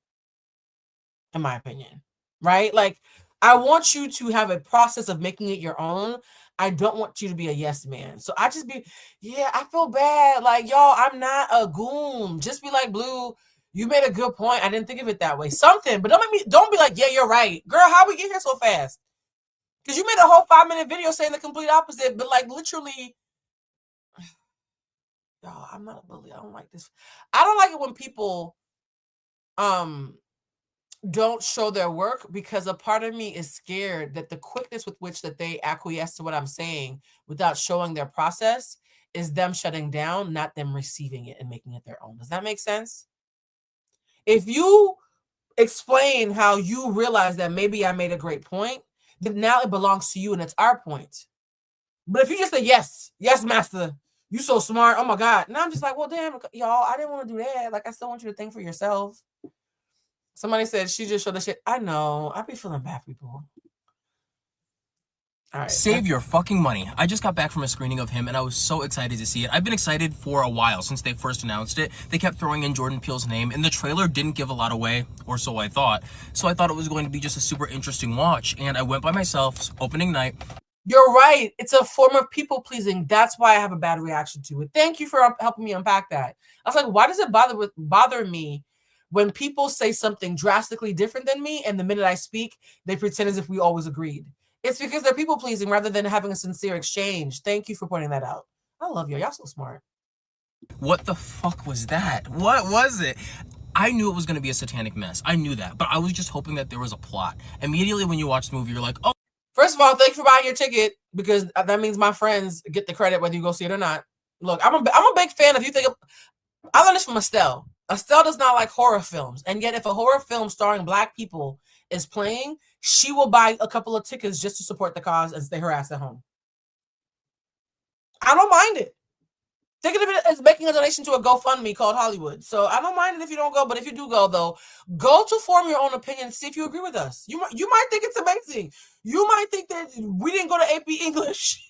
In my opinion, right? Like, I want you to have a process of making it your own. I don't want you to be a yes man. So I just be, yeah, I feel bad. Like, y'all, I'm not a goon. Just be like, Blue, you made a good point. I didn't think of it that way. Something, but don't be like, yeah, you're right. Girl, how we get here so fast? Because you made a whole 5-minute video saying the complete opposite, but like literally, y'all, I'm not a bully. I don't like this. I don't like it when people don't show their work, because a part of me is scared that the quickness with which that they acquiesce to what I'm saying without showing their process is them shutting down, not them receiving it and making it their own. Does that make sense? If you explain how you realize that maybe I made a great point, then now it belongs to you and it's our point. But if you just say yes, master, you so smart. Oh my God. Now I'm just like, well, damn, y'all, I didn't want to do that. Like, I still want you to think for yourself. Somebody said she just showed the shit. I know. I be feeling bad, people. All right. Save your fucking money. I just got back from a screening of him and I was so excited to see it. I've been excited for a while since they first announced it. They kept throwing in Jordan Peele's name and the trailer didn't give a lot away, or so I thought. So I thought it was going to be just a super interesting watch, and I went by myself, opening night. You're right. It's a form of people pleasing. That's why I have a bad reaction to it. Thank you for helping me unpack that. I was like, why does it bother me when people say something drastically different than me, and the minute I speak, they pretend as if we always agreed? It's because they're people pleasing rather than having a sincere exchange. Thank you for pointing that out. I love you. Y'all so smart. What the fuck was that? What was it? I knew it was going to be a satanic mess. I knew that, but I was just hoping that there was a plot. Immediately when you watch the movie, you're like, oh. First of all, thank you for buying your ticket, because that means my friends get the credit whether you go see it or not. Look, I'm a big fan of, I learned this from Estelle. Estelle does not like horror films, and yet if a horror film starring Black people is playing, she will buy a couple of tickets just to support the cause and stay her ass at home. I don't mind it. Think of it as making a donation to a GoFundMe called Hollywood. So I don't mind it if you don't go, but if you do go, though, go to form your own opinion, see if you agree with us. You might think it's amazing. You might think that we didn't go to AP English.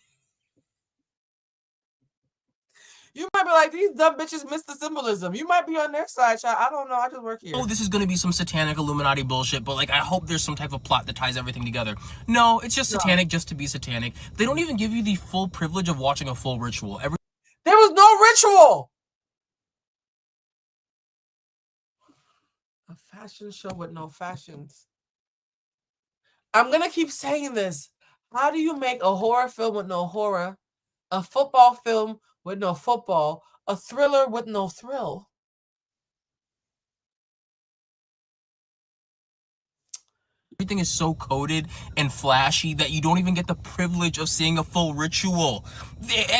You might be like, these dumb bitches missed the symbolism. You might be on their side, child. I don't know. I just work here. Oh, this is going to be some satanic Illuminati bullshit, but like, I hope there's some type of plot that ties everything together. No, it's just satanic just to be satanic. They don't even give you the full privilege of watching a full ritual. There was no ritual. A fashion show with no fashions. I'm going to keep saying this. How do you make a horror film with no horror, a football film with no football, a thriller with no thrill? Everything is so coded and flashy that you don't even get the privilege of seeing a full ritual.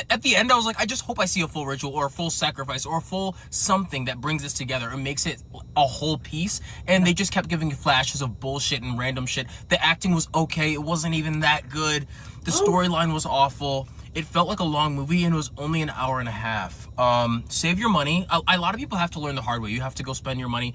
At the end, I was like, I just hope I see a full ritual or a full sacrifice or a full something that brings this together and makes it a whole piece. And they just kept giving you flashes of bullshit and random shit. The acting was okay. It wasn't even that good. The storyline was awful. It felt like a long movie, and it was only an hour and a half. Save your money. A lot of people have to learn the hard way. You have to go spend your money.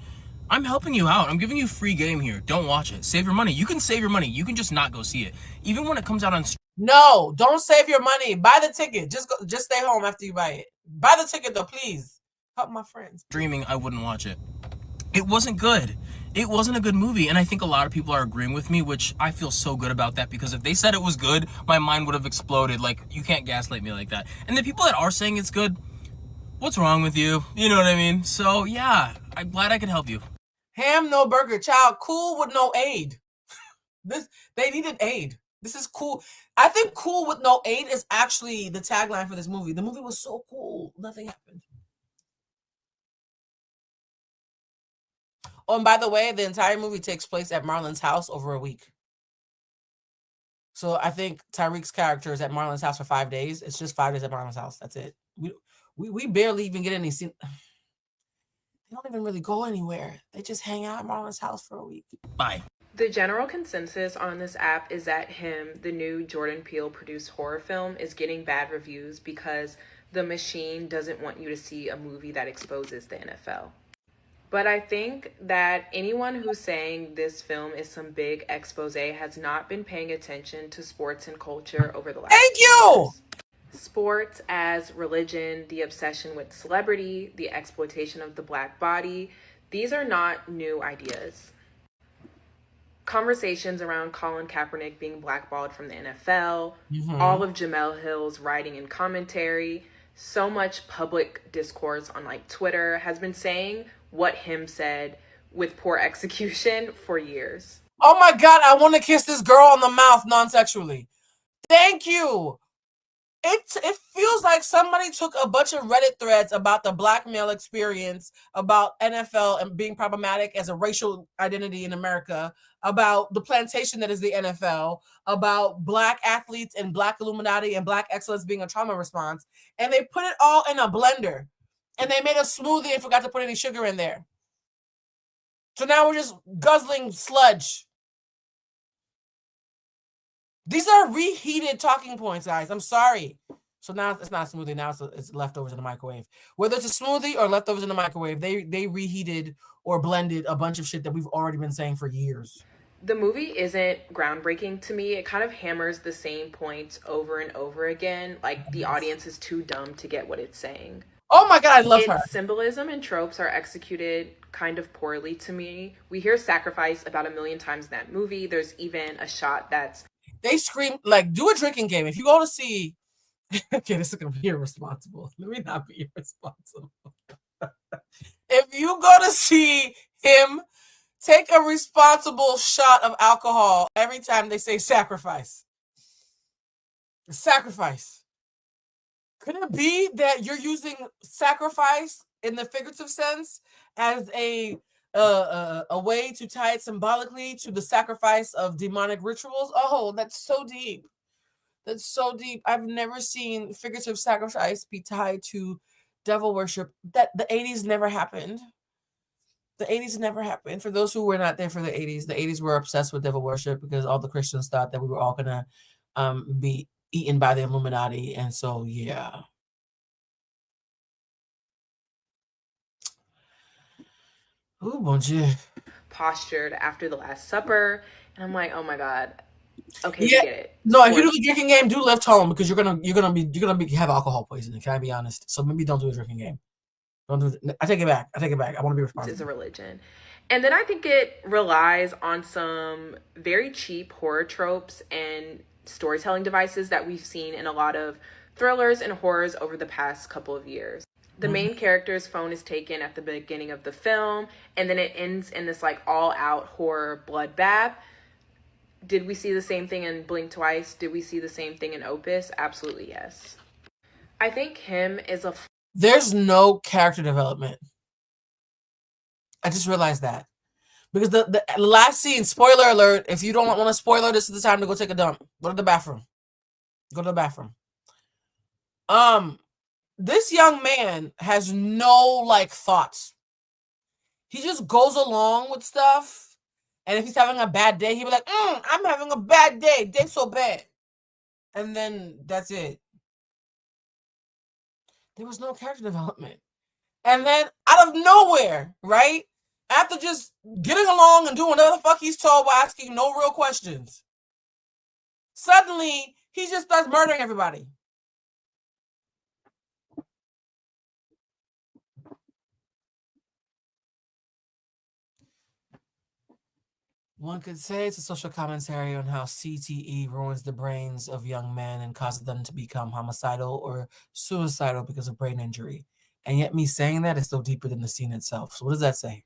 I'm helping you out. I'm giving you free game here. Don't watch it. Save your money. You can save your money. You can just not go see it. Even when it comes out on... No, don't save your money. Buy the ticket. Just stay home after you buy it. Buy the ticket, though, please. Help my friends. Streaming, I wouldn't watch it. It wasn't good. It wasn't a good movie, and I think a lot of people are agreeing with me, which I feel so good about that, because if they said it was good, my mind would have exploded. Like, you can't gaslight me like that. And the people that are saying it's good, what's wrong with you? You know what I mean? So, yeah, I'm glad I could help you. Ham, no burger, child. Cool with no aid. They needed aid. This is cool. I think cool with no aid is actually the tagline for this movie. The movie was so cool. Nothing happened. Oh, and by the way, the entire movie takes place at Marlon's house over a week. So I think Tyreek's character is at Marlon's house for 5 days. It's just 5 days at Marlon's house. That's it. We barely even get any scene. They don't even really go anywhere. They just hang out at Marlon's house for a week. Bye. The general consensus on this app is that Him, the new Jordan Peele produced horror film, is getting bad reviews because the machine doesn't want you to see a movie that exposes the NFL. But I think that anyone who's saying this film is some big expose has not been paying attention to sports and culture over the last years. Sports as religion, the obsession with celebrity, the exploitation of the Black body, these are not new ideas. Conversations around Colin Kaepernick being blackballed from the NFL, all of Jemele Hill's writing and commentary, so much public discourse on like Twitter has been saying what Him said with poor execution for years. Oh my God, I want to kiss this girl on the mouth non-sexually. Thank you. It feels like somebody took a bunch of Reddit threads about the Black male experience, about NFL and being problematic as a racial identity in America, about the plantation that is the NFL, about Black athletes and Black Illuminati and Black excellence being a trauma response, and they put it all in a blender, and they made a smoothie and forgot to put any sugar in there. So now we're just guzzling sludge. These are reheated talking points, guys. I'm sorry. So now it's not a smoothie. Now it's leftovers in the microwave. Whether it's a smoothie or leftovers in the microwave, they reheated or blended a bunch of shit that we've already been saying for years. The movie isn't groundbreaking to me. It kind of hammers the same points over and over again. Like, the audience is too dumb to get what it's saying. Oh my God, I love her. Its symbolism and tropes are executed kind of poorly to me. We hear sacrifice about 1 million times in that movie. There's even a shot that's... They scream, like, do a drinking game. If you go to see... Okay, this is going to be irresponsible. Let me not be irresponsible. If you go to see him take a responsible shot of alcohol every time they say sacrifice. Sacrifice. Could it be that you're using sacrifice in the figurative sense as a way to tie it symbolically to the sacrifice of demonic rituals? Oh, that's so deep. That's so deep. I've never seen figurative sacrifice be tied to devil worship. That the 80s never happened. The 80s never happened. For those who were not there for the 80s were obsessed with devil worship because all the Christians thought that we were all gonna be eaten by the Illuminati. And so, yeah. Oh, bon Dieu. Postured after the Last Supper. And I'm like, oh my God. Okay, Yeah. we get it. No, if you do the drinking game, do lift home because you're gonna have alcohol poisoning. Can I be honest? So maybe don't do a drinking game. Don't do it. I take it back. I want to be responsible. It's a religion. And then I think it relies on some very cheap horror tropes and storytelling devices that we've seen in a lot of thrillers and horrors over the past couple of years. The main character's phone is taken at the beginning of the film, and then it ends in this like all-out horror bloodbath. Did we see the same thing in Blink Twice? Did we see the same thing in Opus? Absolutely yes. I think him is a... There's no character development. I just realized that. Because the last scene, spoiler alert, if you don't want a spoiler, this is the time to go take a dump. Go to the bathroom. Go to the bathroom. This young man has no like thoughts. He just goes along with stuff. And if he's having a bad day, he'll be like, I'm having a bad day. Day's so bad. And then that's it. There was no character development. And then out of nowhere, right? After just getting along and doing whatever the fuck he's told while asking no real questions, suddenly he just starts murdering everybody. One could say it's a social commentary on how CTE ruins the brains of young men and causes them to become homicidal or suicidal because of brain injury. And yet me saying that is still deeper than the scene itself. So what does that say?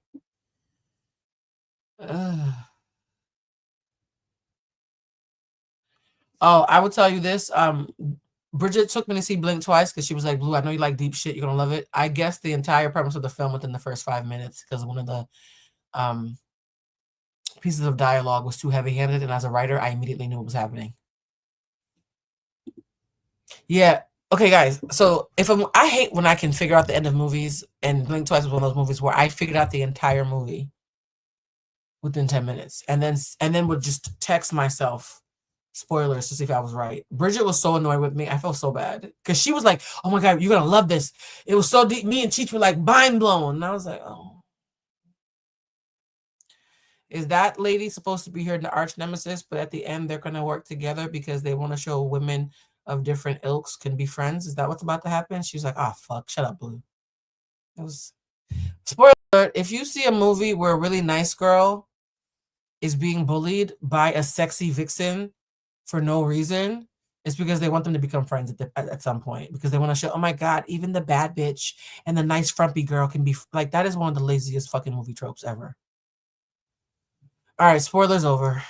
Oh, I will tell you this. Bridget took me to see Blink Twice because she was like, Blue, I know you like deep shit. You're going to love it. I guessed the entire premise of the film within the first 5 minutes because one of the pieces of dialogue was too heavy-handed, and as a writer, I immediately knew what was happening. Yeah. Okay, guys. So I hate when I can figure out the end of movies, and Blink Twice was one of those movies where I figured out the entire movie within 10 minutes, and then would just text myself spoilers to see if I was right. Bridget was so annoyed with me. I felt so bad because she was like, "Oh my God, you're gonna love this." It was so deep. Me and Cheech were like mind blown, and I was like, "Oh." Is that lady supposed to be here in the arch nemesis, but at the end they're going to work together because they want to show women of different ilks can be friends? Is that what's about to happen? She's like, oh, fuck, shut up, Blue. It was... Spoiler alert, if you see a movie where a really nice girl is being bullied by a sexy vixen for no reason, it's because they want them to become friends at some point, because they want to show, oh my God, even the bad bitch and the nice frumpy girl can be... Like, that is one of the laziest fucking movie tropes ever. All right, spoilers over.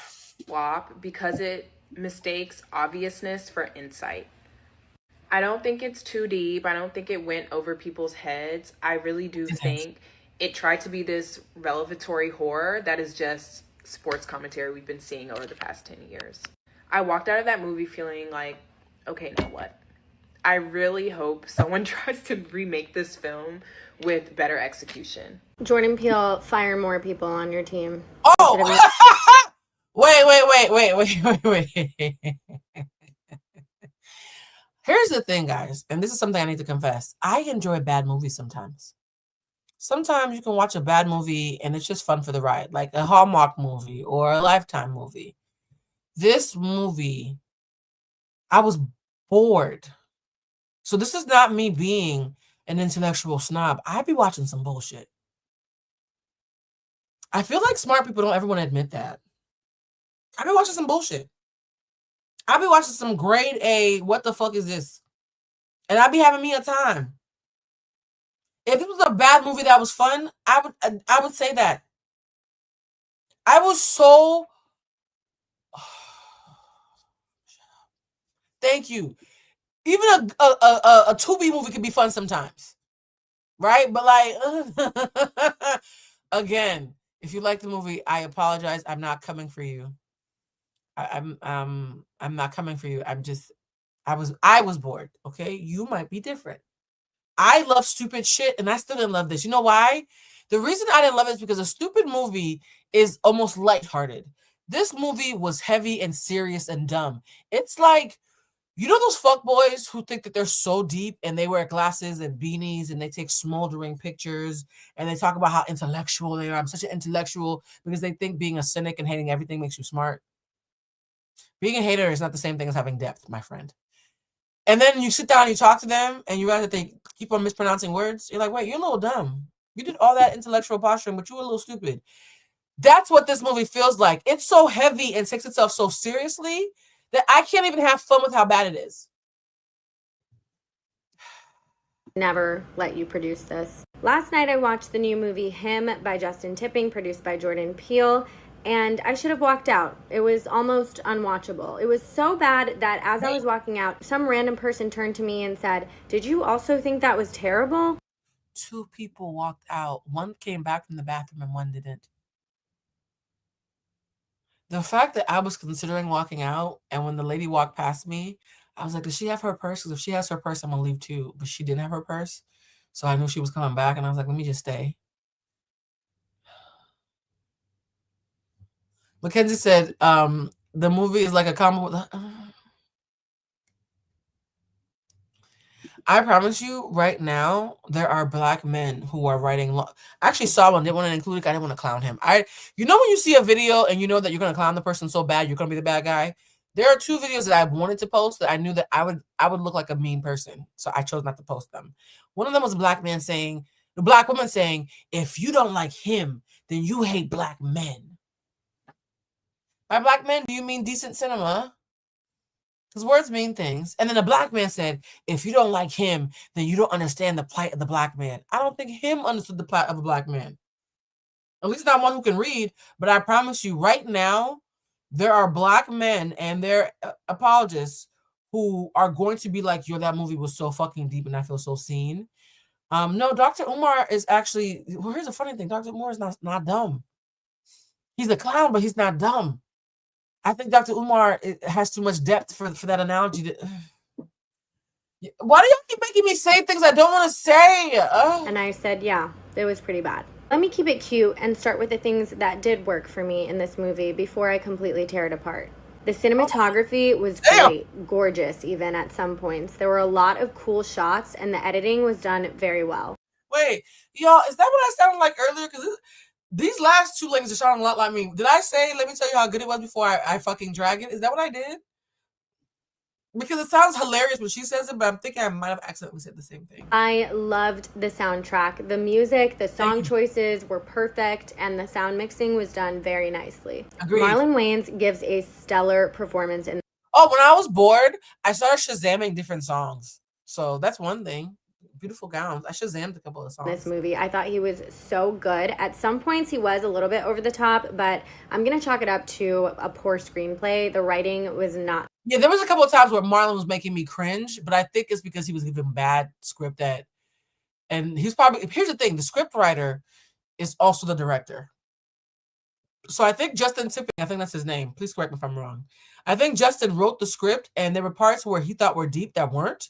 Swap because it mistakes obviousness for insight. I don't think it's too deep. I don't think it went over people's heads. I really do think it tried to be this revelatory horror that is just sports commentary we've been seeing over the past 10 years. I walked out of that movie feeling like, okay, now what? I really hope someone tries to remake this film with better execution. Jordan Peele, fire more people on your team. Oh! Wait. Here's the thing, guys, and this is something I need to confess. I enjoy bad movies sometimes. Sometimes you can watch a bad movie and it's just fun for the ride, like a Hallmark movie or a Lifetime movie. This movie, I was bored. So this is not me being an intellectual snob. I be watching some bullshit. I feel like smart people don't ever want to admit that. I be watching some bullshit. I be watching some grade A, what the fuck is this? And I be having me a time. If it was a bad movie that was fun, I would say that. I was so thank you. Even a Tubi movie can be fun sometimes. Right? But like again, if you like the movie, I apologize. I'm not coming for you. I'm not coming for you. I was bored. Okay? You might be different. I love stupid shit and I still didn't love this. You know why? The reason I didn't love it is because a stupid movie is almost lighthearted. This movie was heavy and serious and dumb. It's like, you know those fuckboys who think that they're so deep and they wear glasses and beanies and they take smoldering pictures and they talk about how intellectual they are. I'm such an intellectual because they think being a cynic and hating everything makes you smart. Being a hater is not the same thing as having depth, my friend. And then you sit down and you talk to them and you realize that they keep on mispronouncing words. You're like, wait, you're a little dumb. You did all that intellectual posturing, but you were a little stupid. That's what this movie feels like. It's so heavy and takes itself so seriously that I can't even have fun with how bad it is. Never let you produce this. Last night I watched the new movie Him by Justin Tipping, produced by Jordan Peele, and I should have walked out. It was almost unwatchable. It was so bad that as I was walking out, some random person turned to me and said, "Did you also think that was terrible?" 2 people walked out. One came back from the bathroom and one didn't. The fact that I was considering walking out, and when the lady walked past me, I was like, does she have her purse? Because if she has her purse, I'm going to leave too. But she didn't have her purse. So I knew she was coming back, and I was like, let me just stay. Mackenzie said, the movie is like a combo with... I promise you, right now, there are Black men who are writing... I actually saw one. Didn't want to include it. I didn't want to clown him. You know when you see a video and you know that you're going to clown the person so bad, you're going to be the bad guy? There are 2 videos that I wanted to post that I knew that I would look like a mean person. So I chose not to post them. One of them was a Black man saying... The Black woman saying, if you don't like him, then you hate Black men. By Black men, do you mean decent cinema? Because words mean things. And then a Black man said, if you don't like him, then you don't understand the plight of the Black man. I don't think him understood the plight of a Black man. At least not one who can read. But I promise you, right now, there are Black men and their apologists who are going to be like, yo, that movie was so fucking deep and I feel so seen. No, Dr. Umar is actually... Well, here's the funny thing. Dr. Umar is not dumb. He's a clown, but he's not dumb. I think Dr. Umar has too much depth for that analogy. Why do y'all keep making me say things I don't want to say? And I said, yeah, it was pretty bad. Let me keep it cute and start with the things that did work for me in this movie before I completely tear it apart. The cinematography was great, gorgeous even at some points. There were a lot of cool shots and the editing was done very well. Wait, y'all, is that what I sounded like earlier? Because these last 2 ladies are sounding a lot like me. Did I say, let me tell you how good it was before I fucking drag it? Is that what I did? Because it sounds hilarious when she says it, but I'm thinking I might have accidentally said the same thing. I loved the soundtrack. The music, the song choices were perfect, and the sound mixing was done very nicely. Agreed. Marlon Wayans gives a stellar performance in... Oh, when I was bored, I started Shazamming different songs. So that's one thing. Beautiful gowns. I Shazammed a couple of songs. This movie, I thought he was so good. At some points, he was a little bit over the top, but I'm going to chalk it up to a poor screenplay. The writing was not... Yeah, there was a couple of times where Marlon was making me cringe, but I think it's because he was giving bad script and he's probably... Here's the thing. The script writer is also the director. So I think Justin Tipping, I think that's his name. Please correct me if I'm wrong. I think Justin wrote the script and there were parts where he thought were deep that weren't.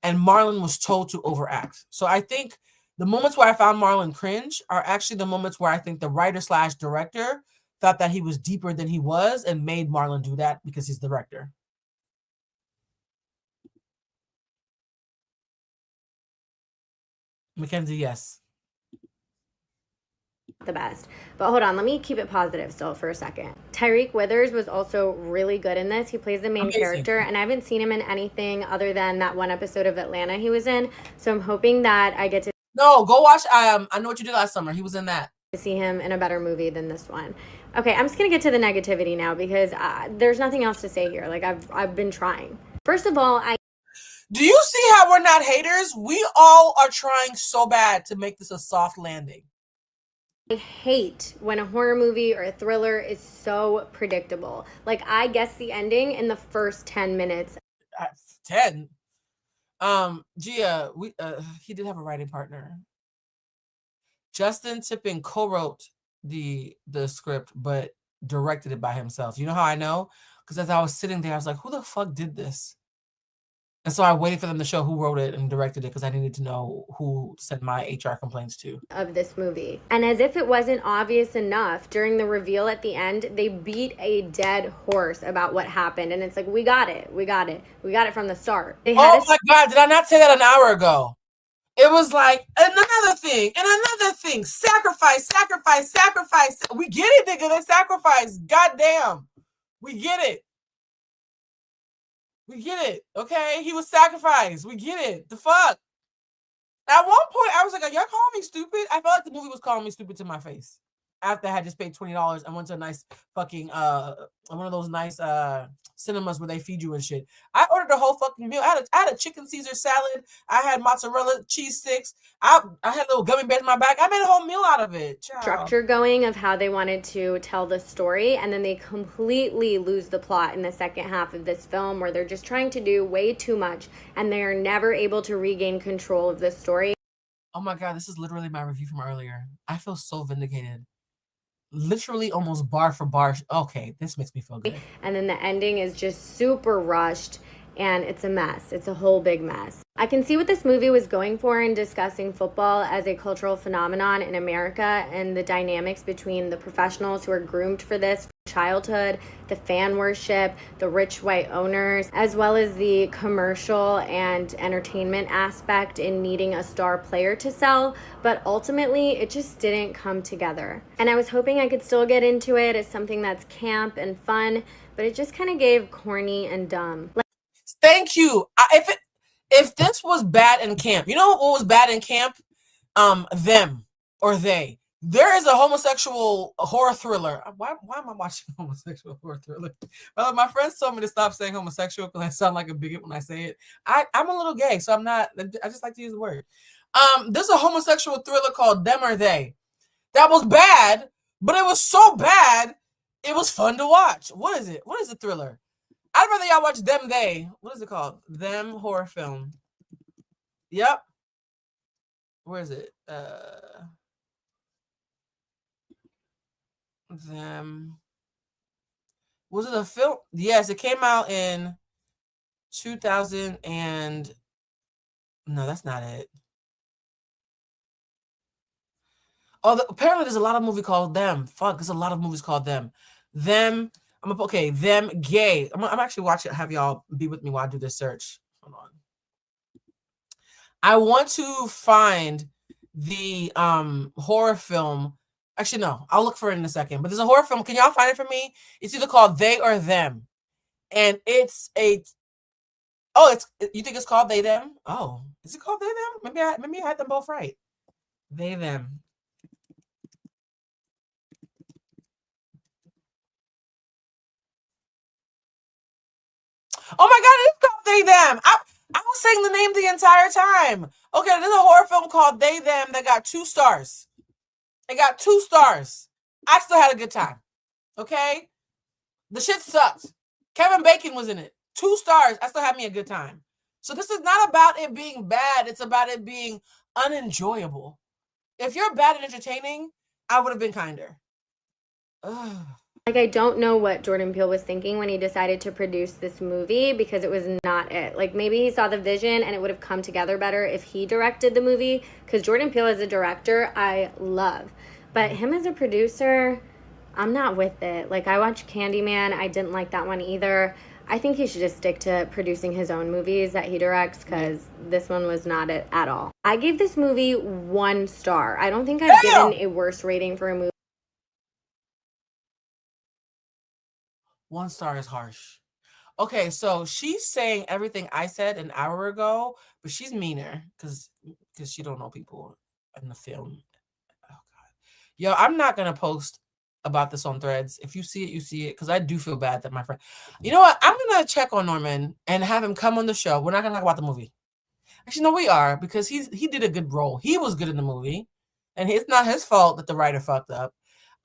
And Marlon was told to overact. So I think the moments where I found Marlon cringe are actually the moments where I think the writer/director thought that he was deeper than he was and made Marlon do that because he's the director. Mackenzie, yes. The best. But hold on, let me keep it positive still for a second. Tyreek Withers was also really good in this. He plays the main character, and I haven't seen him in anything other than that one episode of Atlanta he was in. So I'm hoping that I get to No, go watch I Know What You Did Last Summer. He was in that. see him in a better movie than this one. Okay, I'm just gonna get to the negativity now because there's nothing else to say here. Like I've been trying. First of all, do you see how we're not haters? We all are trying so bad to make this a soft landing. I hate when a horror movie or a thriller is so predictable. Like, I guess the ending in the first 10 minutes. 10? Gia, he did have a writing partner. Justin Tipping co-wrote the script, but directed it by himself. You know how I know? Because as I was sitting there, I was like, who the fuck did this? And so I waited for them to show who wrote it and directed it because I needed to know who sent my HR complaints to. Of this movie. And as if it wasn't obvious enough, during the reveal at the end, they beat a dead horse about what happened. And it's like, we got it. We got it. We got it from the start. Oh my God, did I not say that an hour ago? It was like, another thing, and another thing. Sacrifice, sacrifice, sacrifice. We get it, nigga. They sacrifice. Goddamn. We get it. We get it, okay? He was sacrificed. We get it. The fuck? At one point, I was like, are y'all calling me stupid? I felt like the movie was calling me stupid to my face. After I had just paid $20 and went to a nice fucking, one of those nice cinemas where they feed you and shit. I ordered a whole fucking meal. I had a chicken Caesar salad. I had mozzarella cheese sticks. I had little gummy bears in my bag. I made a whole meal out of it. Ciao. Structure going of how they wanted to tell the story, and then they completely lose the plot in the second half of this film where they're just trying to do way too much and they are never able to regain control of the story. Oh my God, this is literally my review from earlier. I feel so vindicated. Literally almost bar for bar. Okay, this makes me feel good. And then the ending is just super rushed and it's a mess. It's a whole big mess. I can see what this movie was going for in discussing football as a cultural phenomenon in America and the dynamics between the professionals who are groomed for this from childhood, the fan worship, the rich white owners, as well as the commercial and entertainment aspect in needing a star player to sell. But ultimately, it just didn't come together. And I was hoping I could still get into it as something that's camp and fun, but it just kind of gave corny and dumb. Thank you. If this was bad in camp, you know what was bad in camp? Them or they. There is a homosexual horror thriller. Why am I watching a homosexual horror thriller? Well, my friends told me to stop saying homosexual because I sound like a bigot when I say it. I'm a little gay, so I'm not. I just like to use the word. There's a homosexual thriller called Them or They. That was bad, but it was so bad, it was fun to watch. What is it? What is the thriller? I'd rather y'all watch Them They. What is it called? Them horror film. Yep. Where is it? Them. Was it a film? Yes, it came out in 2000 and no, that's not it. Oh, apparently there's a lot of movies called Them. Fuck, there's a lot of movies called Them. Them. Them gay. I'm actually watching. Have y'all be with me while I do this search. Hold on. I want to find the horror film. Actually, no. I'll look for it in a second. But there's a horror film. Can y'all find it for me? It's either called They or Them, and it's a. Oh, you think it's called They Them? Oh, is it called They Them? Maybe I had them both right. They Them. Oh my God, it's called They Them. I was saying the name the entire time. Okay, there's a horror film called They Them that got 2 stars. It got 2 stars. I still had a good time. Okay? The shit sucked. Kevin Bacon was in it. 2 stars. I still had me a good time. So this is not about it being bad. It's about it being unenjoyable. If you're bad at entertaining, I would have been kinder. Ugh. Like, I don't know what Jordan Peele was thinking when he decided to produce this movie because it was not it. Like, maybe he saw the vision and it would have come together better if he directed the movie, because Jordan Peele as a director, I love. But him as a producer, I'm not with it. Like, I watched Candyman. I didn't like that one either. I think he should just stick to producing his own movies that he directs, because this one was not it at all. I gave this movie 1 star. I don't think I've given a worse rating for a movie. 1 star is harsh. Okay, so she's saying everything I said an hour ago, but she's meaner because she don't know people in the film. Oh God, yo, I'm not gonna post about this on Threads. If you see it, you see it, because I do feel bad that my friend. You know what? I'm gonna check on Norman and have him come on the show. We're not gonna talk about the movie. Actually, no, we are, because he did a good role. He was good in the movie, and it's not his fault that the writer fucked up.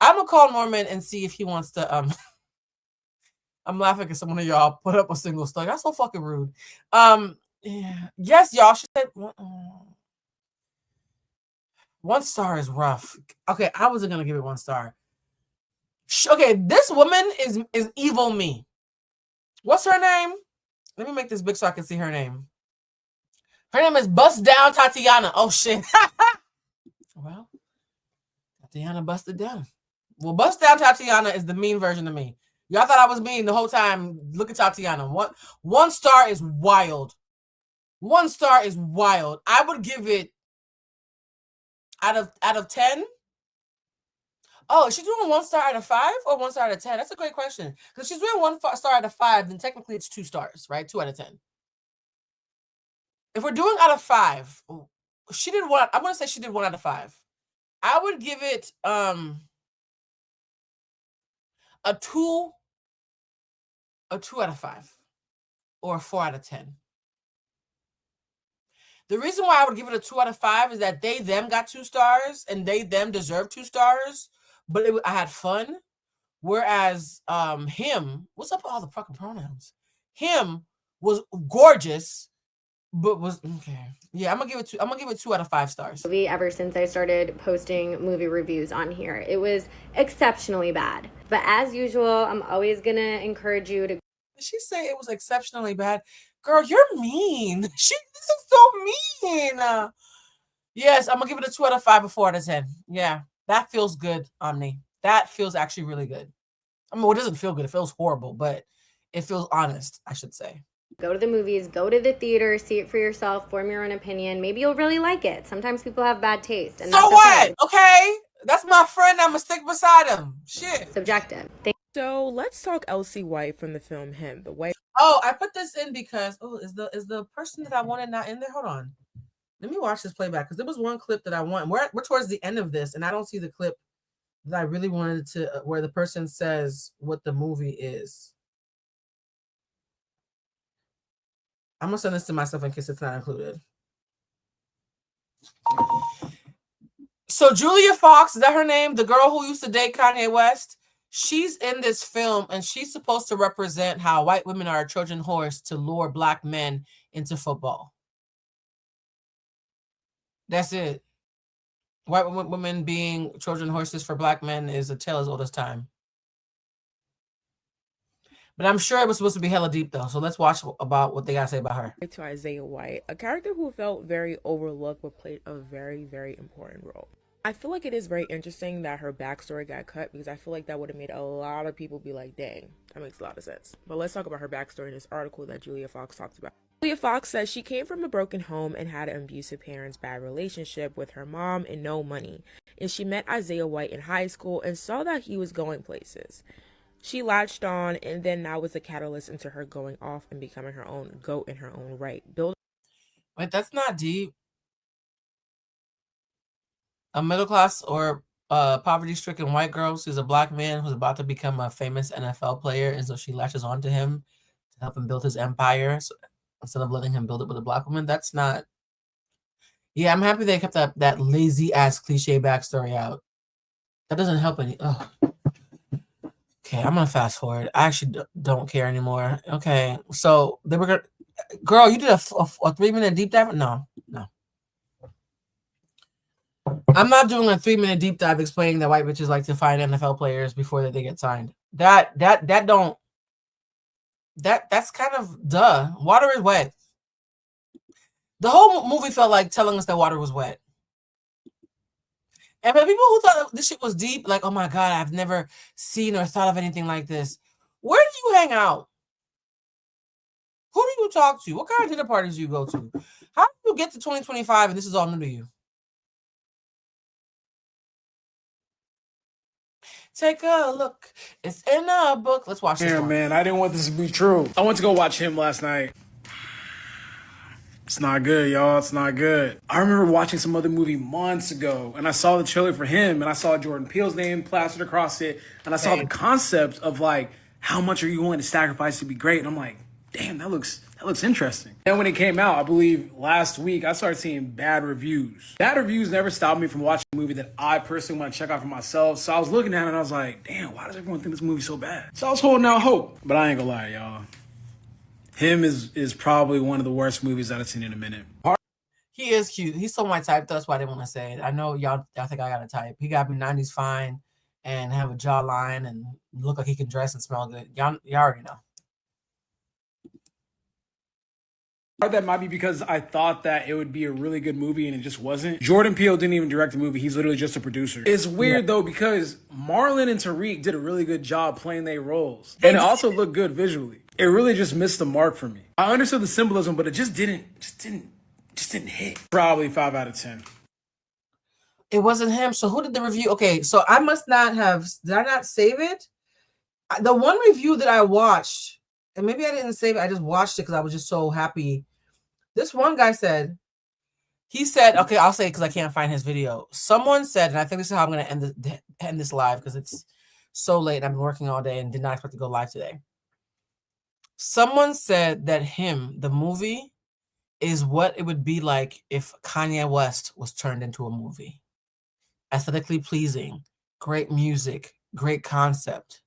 I'm gonna call Norman and see if he wants to I'm laughing because someone of y'all put up a single star. That's so fucking rude. Yeah. Yes, y'all. She said 1 star is rough. Okay, I wasn't gonna give it 1 star. Okay, this woman is evil me. What's her name? Let me make this big so I can see her name. Her name is Bust Down Tatiana. Oh shit. Well, Tatiana busted down. Well, Bust Down Tatiana is the mean version of me. Y'all thought I was mean the whole time. Look at Tatiana. 1 star is wild. 1 star is wild. I would give it out of 10. Oh, is she doing 1 star out of 5 or 1 star out of 10? That's a great question. Because she's doing 1 star out of 5, then technically it's 2 stars, right? 2 out of 10. If we're doing out of 5, she did 1. I'm gonna say she did 1 out of 5. I would give it a 2 out of 5 or a 4 out of 10. The reason why I would give it a 2 out of 5 is that they them got 2 stars and they them deserve 2 stars, but I had fun. Whereas him, what's up with all the fucking pronouns? Him was gorgeous, but was okay. Yeah, I'm gonna give it 2 out of 5 stars. Movie ever since I started posting movie reviews on here. It was exceptionally bad. But as usual, I'm always gonna encourage you to. Did she say it was exceptionally bad? Girl, you're mean. This is so mean. Yes, I'm gonna give it a 2 out of 5 or 4 out of 10. Yeah, that feels good, Omni. That feels actually really good. I mean, it doesn't feel good. It feels horrible, but it feels honest, I should say. Go to the movies, go to the theater, see it for yourself, form your own opinion. Maybe you'll really like it. Sometimes people have bad taste. And so that's what? Okay. That's my friend. I'm gonna stick beside him. Shit. Subjective. So let's talk Elsie White from the film Him. Oh, I put this in because is the person that I wanted not in there? Hold on. Let me watch this playback because there was one clip that I want. We're towards the end of this, and I don't see the clip that I really wanted to where the person says what the movie is. I'm gonna send this to myself in case it's not included. So Julia Fox, is that her name? The girl who used to date Kanye West? She's in this film, and she's supposed to represent how white women are a Trojan horse to lure black men into football. That's it. White women being Trojan horses for black men is a tale as old as time. But I'm sure it was supposed to be hella deep, though. So let's watch about what they got to say about her. To Isaiah White, a character who felt very overlooked but played a very, very important role. I feel like it is very interesting that her backstory got cut because I feel like that would have made a lot of people be like, dang, that makes a lot of sense. But let's talk about her backstory in this article that Julia Fox talks about. Julia Fox says she came from a broken home and had an abusive parents' bad relationship with her mom and no money. And she met Isaiah White in high school and saw that he was going places. She latched on, and then that was the catalyst into her going off and becoming her own GOAT in her own right. Wait, that's not deep. A middle class or poverty-stricken white girl who's a black man who's about to become a famous NFL player, and so she latches onto him to help him build his empire. So instead of letting him build it with a black woman, that's not. Yeah, I'm happy they kept that lazy ass cliche backstory out. That doesn't help any. Ugh. Okay, I'm gonna fast forward. I actually don't care anymore. Okay, so they were gonna. Girl, you did a 3-minute deep dive? No. I'm not doing a 3-minute deep dive explaining that white bitches like to find NFL players before they get signed. That's kind of duh. Water is wet. The whole movie felt like telling us that water was wet. And for the people who thought this shit was deep, like, oh my God, I've never seen or thought of anything like this. Where do you hang out? Who do you talk to? What kind of dinner parties do you go to? How do you get to 2025 and this is all new to you? Take a look. It's in a book. Let's watch this Yeah, one. man, I didn't want this to be true. I went to go watch him last night. It's not good, y'all. It's not good. I remember watching some other movie months ago, and I saw the trailer for him, and I saw Jordan Peele's name plastered across it, and I saw the concept of like, how much are you willing to sacrifice to be great? And I'm like, damn, that looks interesting. And when it came out, I believe last week, I started seeing bad reviews. Bad reviews never stopped me from watching a movie that I personally want to check out for myself. So I was looking at it and I was like, damn, why does everyone think this movie's so bad? So I was holding out hope, but I ain't gonna lie, y'all. Him is probably one of the worst movies that I've seen in a minute. He is cute. He's so my type. That's why I didn't want to say it. I know y'all think I got a type. He got me 90s fine and have a jawline and look like he can dress and smell good. Y'all already know. That might be because I thought that it would be a really good movie and it just wasn't. Jordan Peele didn't even direct the movie. He's literally just a producer. It's weird though because Marlon and Tyreek did a really good job playing their roles. And it also looked good visually. It really just missed the mark for me. I understood the symbolism, but it just didn't hit. Probably 5 out of 10. It wasn't him. So who did the review? Okay, so I must not have, did I not save it? The one review that I watched, and maybe I didn't save it, I just watched it because I was just so happy. This one guy said, okay, I'll say it because I can't find his video. Someone said, and I think this is how I'm going to end this live because it's so late and I've been working all day and did not expect to go live today. Someone said that the movie, is what it would be like if Kanye West was turned into a movie. Aesthetically pleasing, great music, great concept.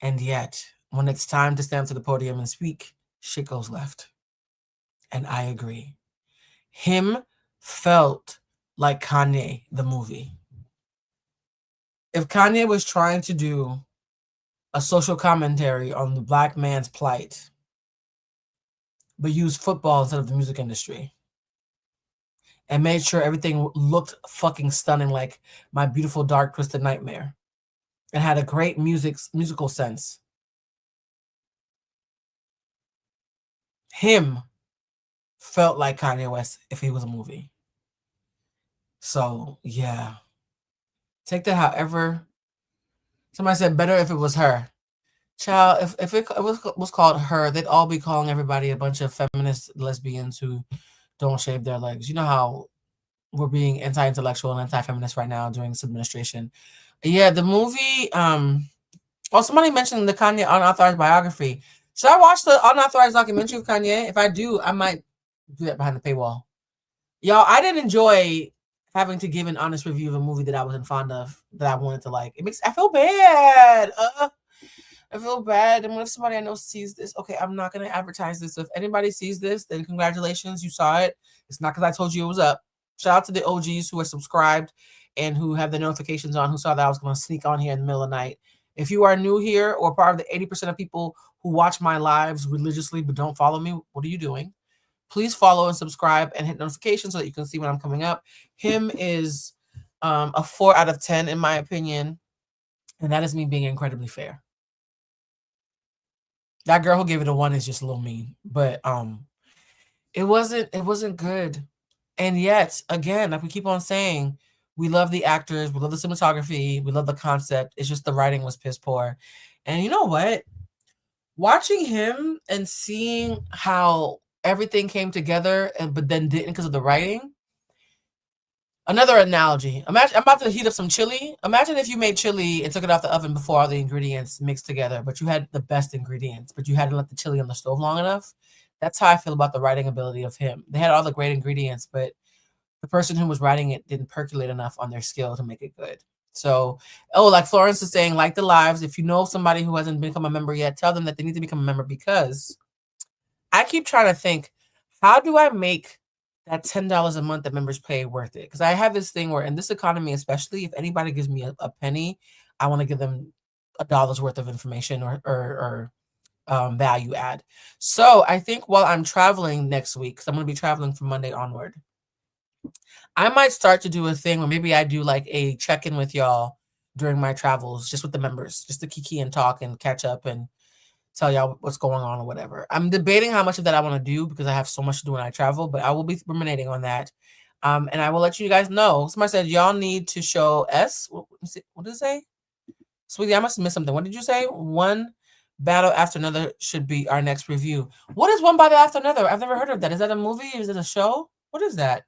And yet, when it's time to stand to the podium and speak, shit goes left. And I agree. Him felt like Kanye, the movie. If Kanye was trying to do a social commentary on the Black man's plight, but used football instead of the music industry, and made sure everything looked fucking stunning like My Beautiful Dark Twisted Nightmare, and had a great musical sense, him felt like Kanye West if he was a movie. So yeah, take that however. Somebody said better if it was her. Child, if it was called Her, they'd all be calling everybody a bunch of feminist lesbians who don't shave their legs. You know how we're being anti-intellectual and anti-feminist right now during this administration. Yeah, the movie. Somebody mentioned the Kanye unauthorized biography. Should I watch the unauthorized documentary of Kanye? If I do, I might do that behind the paywall. Y'all, I didn't enjoy having to give an honest review of a movie that I wasn't fond of, that I wanted to like. I feel bad. I feel bad. And what if somebody I know sees this? Okay, I'm not going to advertise this. So if anybody sees this, then congratulations, you saw it. It's not because I told you it was up. Shout out to the OGs who are subscribed and who have the notifications on, who saw that I was going to sneak on here in the middle of the night. If you are new here or part of the 80% of people who watch my lives religiously but don't follow me, what are you doing? Please follow and subscribe and hit notifications so that you can see when I'm coming up. Him is a 4 out of 10 in my opinion, and that is me being incredibly fair. That girl who gave it a 1 is just a little mean, but it wasn't good. And yet, again, like we keep on saying, we love the actors, we love the cinematography, we love the concept. It's just the writing was piss poor. And you know what? Watching him and seeing how everything came together, but then didn't because of the writing. Another analogy. Imagine I'm about to heat up some chili. Imagine if you made chili and took it off the oven before all the ingredients mixed together, but you had the best ingredients, but you hadn't let the chili on the stove long enough. That's how I feel about the writing ability of him. They had all the great ingredients, but the person who was writing it didn't percolate enough on their skill to make it good. So, like Florence is saying, like the lives, if you know somebody who hasn't become a member yet, tell them that they need to become a member, because I keep trying to think, how do I make that $10 a month that members pay worth it? Because I have this thing where in this economy, especially, if anybody gives me a penny, I want to give them $1 worth of information or value add. So I think while I'm traveling next week, because I'm going to be traveling from Monday onward, I might start to do a thing where maybe I do like a check-in with y'all during my travels, just with the members, just to kiki and talk and catch up and tell y'all what's going on or whatever. I'm debating how much of that I want to do because I have so much to do when I travel, but I will be ruminating on that. And I will let you guys know. Somebody said y'all need to show S. What did it say? Sweetie, I must have missed something. What did you say? One battle after another should be our next review. What is one battle after another? I've never heard of that. Is that a movie? Is it a show? What is that?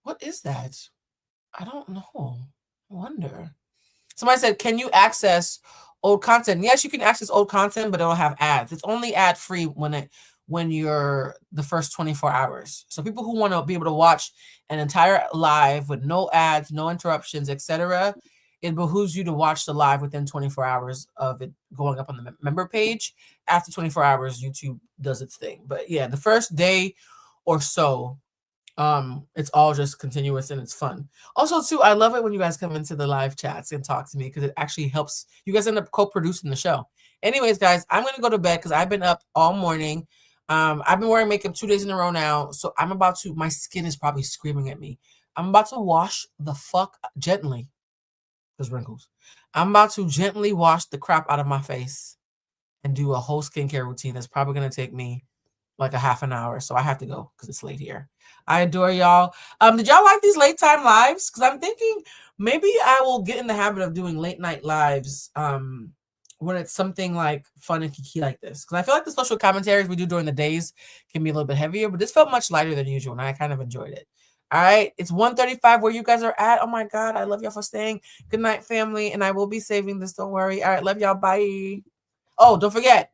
What is that? I don't know. I wonder. Somebody said, can you access old content? Yes, you can access old content, but it'll have ads. It's only ad free when you're the first 24 hours. So people who want to be able to watch an entire live with no ads, no interruptions, etc., it behooves you to watch the live within 24 hours of it going up on the member page. After 24 hours, YouTube does its thing. But yeah, the first day or so, it's all just continuous and it's fun. Also, too, I love it when you guys come into the live chats and talk to me because it actually helps. You guys end up co-producing the show. Anyways, guys, I'm gonna go to bed because I've been up all morning. I've been wearing makeup 2 days in a row now, so I'm about to. My skin is probably screaming at me. I'm about to wash the fuck gently. There's wrinkles. I'm about to gently wash the crap out of my face and do a whole skincare routine that's probably gonna take me like a half an hour. So I have to go because it's late here. I adore y'all. Did y'all like these late time lives? Because I'm thinking maybe I will get in the habit of doing late night lives when it's something like fun and kiki like this. Because I feel like the social commentaries we do during the days can be a little bit heavier, but this felt much lighter than usual, and I kind of enjoyed it. All right, it's 1:35 where you guys are at. Oh my God, I love y'all for staying. Good night, family, and I will be saving this. Don't worry. All right, love y'all. Bye. Oh, don't forget,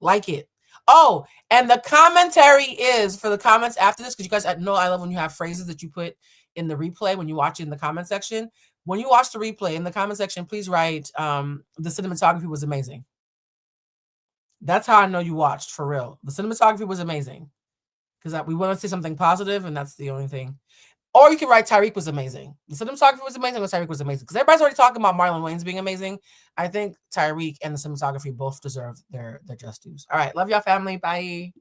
like it. Oh, and the commentary is for the comments after this, because you guys know I love when you have phrases that you put in the replay when you watch it in the comment section. When you watch the replay in the comment section, please write the cinematography was amazing. That's how I know you watched, for real. The cinematography was amazing. Because we want to say something positive, and that's the only thing. Or you can write Tyreek was amazing. The cinematography was amazing, or Tyreek was amazing. Because everybody's already talking about Marlon Wayans being amazing. I think Tyreek and the cinematography both deserve their just dues. All right. Love y'all, family. Bye.